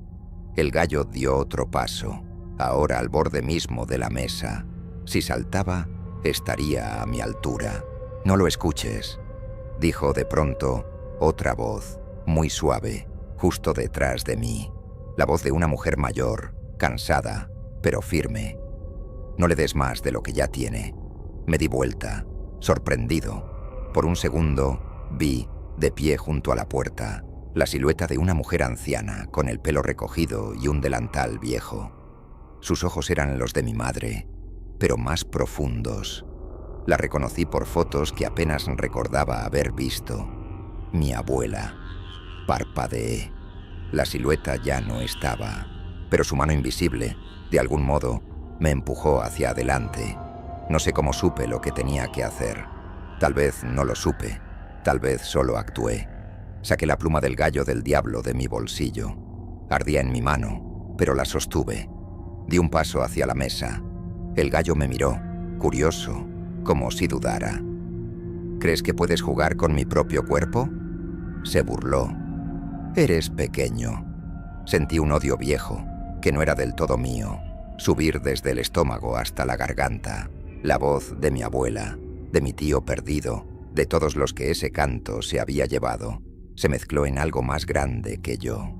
El gallo dio otro paso, ahora al borde mismo de la mesa. Si saltaba, estaría a mi altura. «No lo escuches», dijo de pronto otra voz, muy suave, justo detrás de mí. La voz de una mujer mayor, cansada, pero firme. «No le des más de lo que ya tiene». Me di vuelta, sorprendido. Por un segundo, vi, de pie junto a la puerta, la silueta de una mujer anciana, con el pelo recogido y un delantal viejo. Sus ojos eran los de mi madre, pero más profundos. La reconocí por fotos que apenas recordaba haber visto. Mi abuela. Parpadeé. La silueta ya no estaba, pero su mano invisible, de algún modo, me empujó hacia adelante. No sé cómo supe lo que tenía que hacer. Tal vez no lo supe, tal vez solo actué. Saqué la pluma del gallo del diablo de mi bolsillo. Ardía en mi mano, pero la sostuve. Di un paso hacia la mesa. El gallo me miró, curioso, como si dudara. ¿Crees que puedes jugar con mi propio cuerpo? Se burló. Eres pequeño. Sentí un odio viejo, que no era del todo mío, subir desde el estómago hasta la garganta. La voz de mi abuela, de mi tío perdido, de todos los que ese canto se había llevado, se mezcló en algo más grande que yo.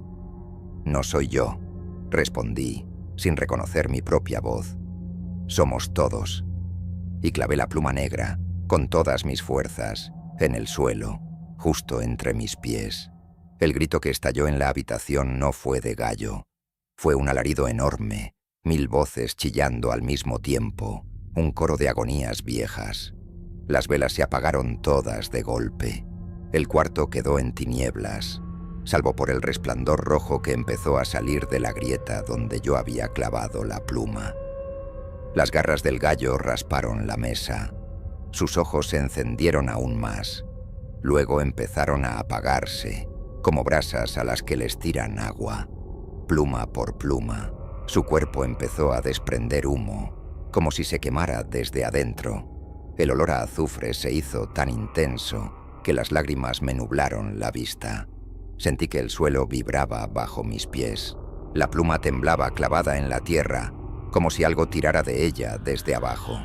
No soy yo, respondí, sin reconocer mi propia voz. Somos todos. Y clavé la pluma negra, con todas mis fuerzas, en el suelo, justo entre mis pies. El grito que estalló en la habitación no fue de gallo. Fue un alarido enorme, 1000 voces chillando al mismo tiempo, un coro de agonías viejas. Las velas se apagaron todas de golpe. El cuarto quedó en tinieblas, salvo por el resplandor rojo que empezó a salir de la grieta donde yo había clavado la pluma. Las garras del gallo rasparon la mesa. Sus ojos se encendieron aún más. Luego empezaron a apagarse, como brasas a las que les tiran agua. Pluma por pluma, su cuerpo empezó a desprender humo, como si se quemara desde adentro. El olor a azufre se hizo tan intenso que las lágrimas me nublaron la vista. Sentí que el suelo vibraba bajo mis pies. La pluma temblaba clavada en la tierra, como si algo tirara de ella desde abajo.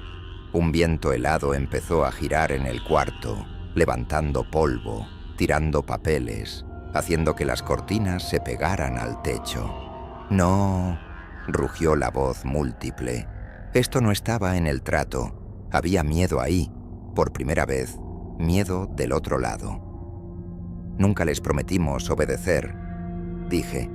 Un viento helado empezó a girar en el cuarto, levantando polvo, tirando papeles, haciendo que las cortinas se pegaran al techo. «No», rugió la voz múltiple. Esto no estaba en el trato. Había miedo ahí, por primera vez, miedo del otro lado. «Nunca les prometimos obedecer», dije,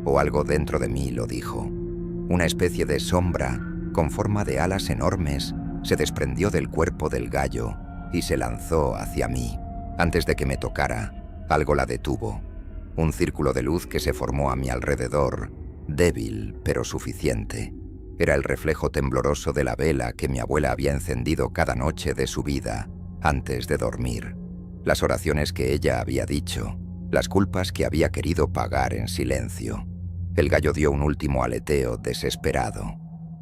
o algo dentro de mí lo dijo. Una especie de sombra, con forma de alas enormes, se desprendió del cuerpo del gallo y se lanzó hacia mí. Antes de que me tocara, algo la detuvo. Un círculo de luz que se formó a mi alrededor, débil pero suficiente. Era el reflejo tembloroso de la vela que mi abuela había encendido cada noche de su vida, antes de dormir. Las oraciones que ella había dicho, las culpas que había querido pagar en silencio. El gallo dio un último aleteo desesperado.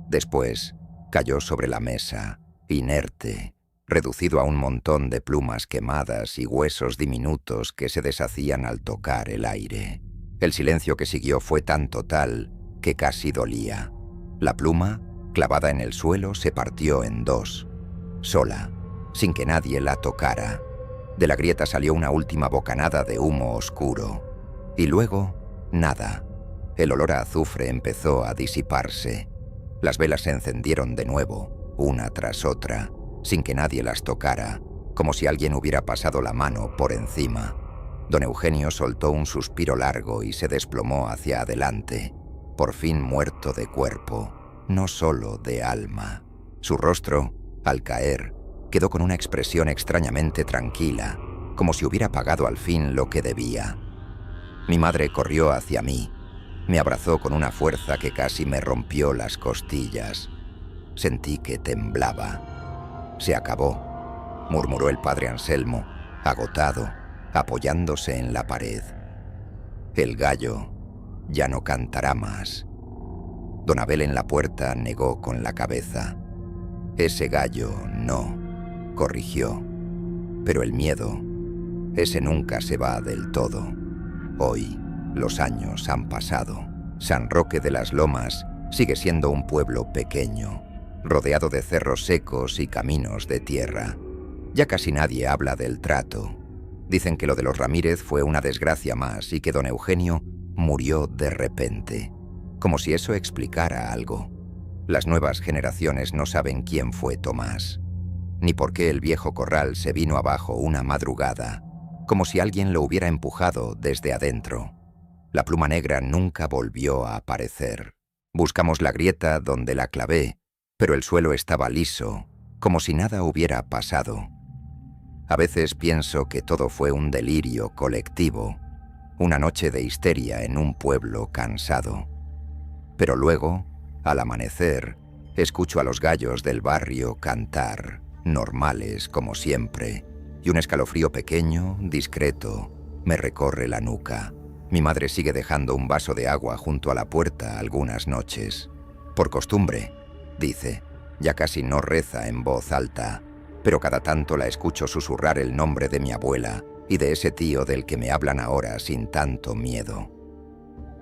Después, cayó sobre la mesa, inerte, reducido a un montón de plumas quemadas y huesos diminutos que se deshacían al tocar el aire. El silencio que siguió fue tan total que casi dolía. La pluma, clavada en el suelo, se partió en dos, sola, sin que nadie la tocara. De la grieta salió una última bocanada de humo oscuro. Y luego, nada. El olor a azufre empezó a disiparse. Las velas se encendieron de nuevo, una tras otra, sin que nadie las tocara, como si alguien hubiera pasado la mano por encima. Don Eugenio soltó un suspiro largo y se desplomó hacia adelante, por fin muerto de cuerpo, no solo de alma. Su rostro, al caer, quedó con una expresión extrañamente tranquila, como si hubiera pagado al fin lo que debía. Mi madre corrió hacia mí. Me abrazó con una fuerza que casi me rompió las costillas. Sentí que temblaba. «Se acabó», murmuró el padre Anselmo, agotado, apoyándose en la pared. «El gallo ya no cantará más». Don Abel en la puerta negó con la cabeza. «Ese gallo no», corrigió. «Pero el miedo, ese nunca se va del todo. Hoy los años han pasado. San Roque de las Lomas sigue siendo un pueblo pequeño, rodeado de cerros secos y caminos de tierra. Ya casi nadie habla del trato. Dicen que lo de los Ramírez fue una desgracia más y que don Eugenio murió de repente, como si eso explicara algo. Las nuevas generaciones no saben quién fue Tomás, ni por qué el viejo corral se vino abajo una madrugada, como si alguien lo hubiera empujado desde adentro. La pluma negra nunca volvió a aparecer. Buscamos la grieta donde la clavé, pero el suelo estaba liso, como si nada hubiera pasado. A veces pienso que todo fue un delirio colectivo, una noche de histeria en un pueblo cansado. Pero luego, al amanecer, escucho a los gallos del barrio cantar, normales como siempre, y un escalofrío pequeño, discreto, me recorre la nuca. Mi madre sigue dejando un vaso de agua junto a la puerta algunas noches. Por costumbre, dice, ya casi no reza en voz alta. pero cada tanto la escucho susurrar el nombre de mi abuela y de ese tío del que me hablan ahora sin tanto miedo.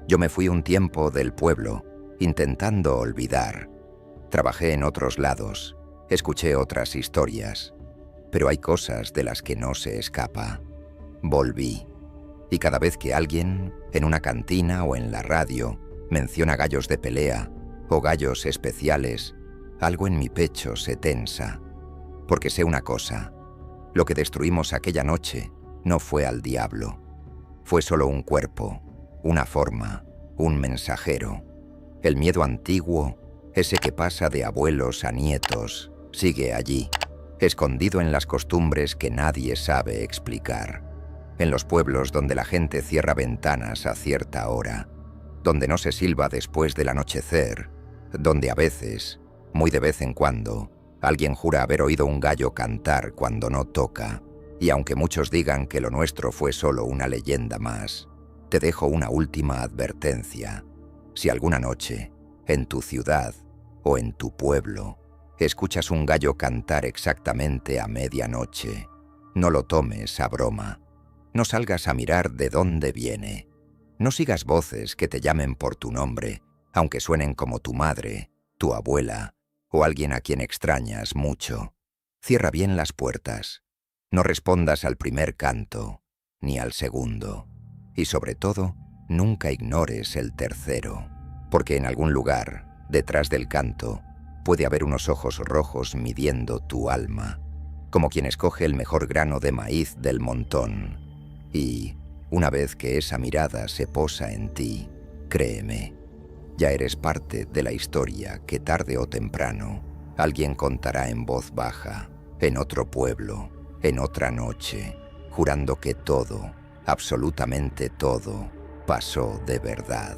Yo me fui un tiempo del pueblo, intentando olvidar. Trabajé en otros lados, escuché otras historias, pero hay cosas de las que no se escapa. Volví, y cada vez que alguien, en una cantina o en la radio, menciona gallos de pelea o gallos especiales, algo en mi pecho se tensa. Porque sé una cosa, lo que destruimos aquella noche no fue al diablo. Fue solo un cuerpo, una forma, un mensajero. El miedo antiguo, ese que pasa de abuelos a nietos, sigue allí, escondido en las costumbres que nadie sabe explicar. En los pueblos donde la gente cierra ventanas a cierta hora, donde no se silba después del anochecer, donde a veces, muy de vez en cuando, alguien jura haber oído un gallo cantar cuando no toca, y aunque muchos digan que lo nuestro fue solo una leyenda más, te dejo una última advertencia. Si alguna noche, en tu ciudad o en tu pueblo, escuchas un gallo cantar exactamente a medianoche, no lo tomes a broma. No salgas a mirar de dónde viene. No sigas voces que te llamen por tu nombre, aunque suenen como tu madre, tu abuela o alguien a quien extrañas mucho. Cierra bien las puertas. No respondas al primer canto, ni al segundo. Y sobre todo, nunca ignores el tercero, porque en algún lugar, detrás del canto, puede haber unos ojos rojos midiendo tu alma, como quien escoge el mejor grano de maíz del montón. Y, una vez que esa mirada se posa en ti, créeme, ya eres parte de la historia que tarde o temprano alguien contará en voz baja, en otro pueblo, en otra noche, jurando que todo, absolutamente todo, pasó de verdad.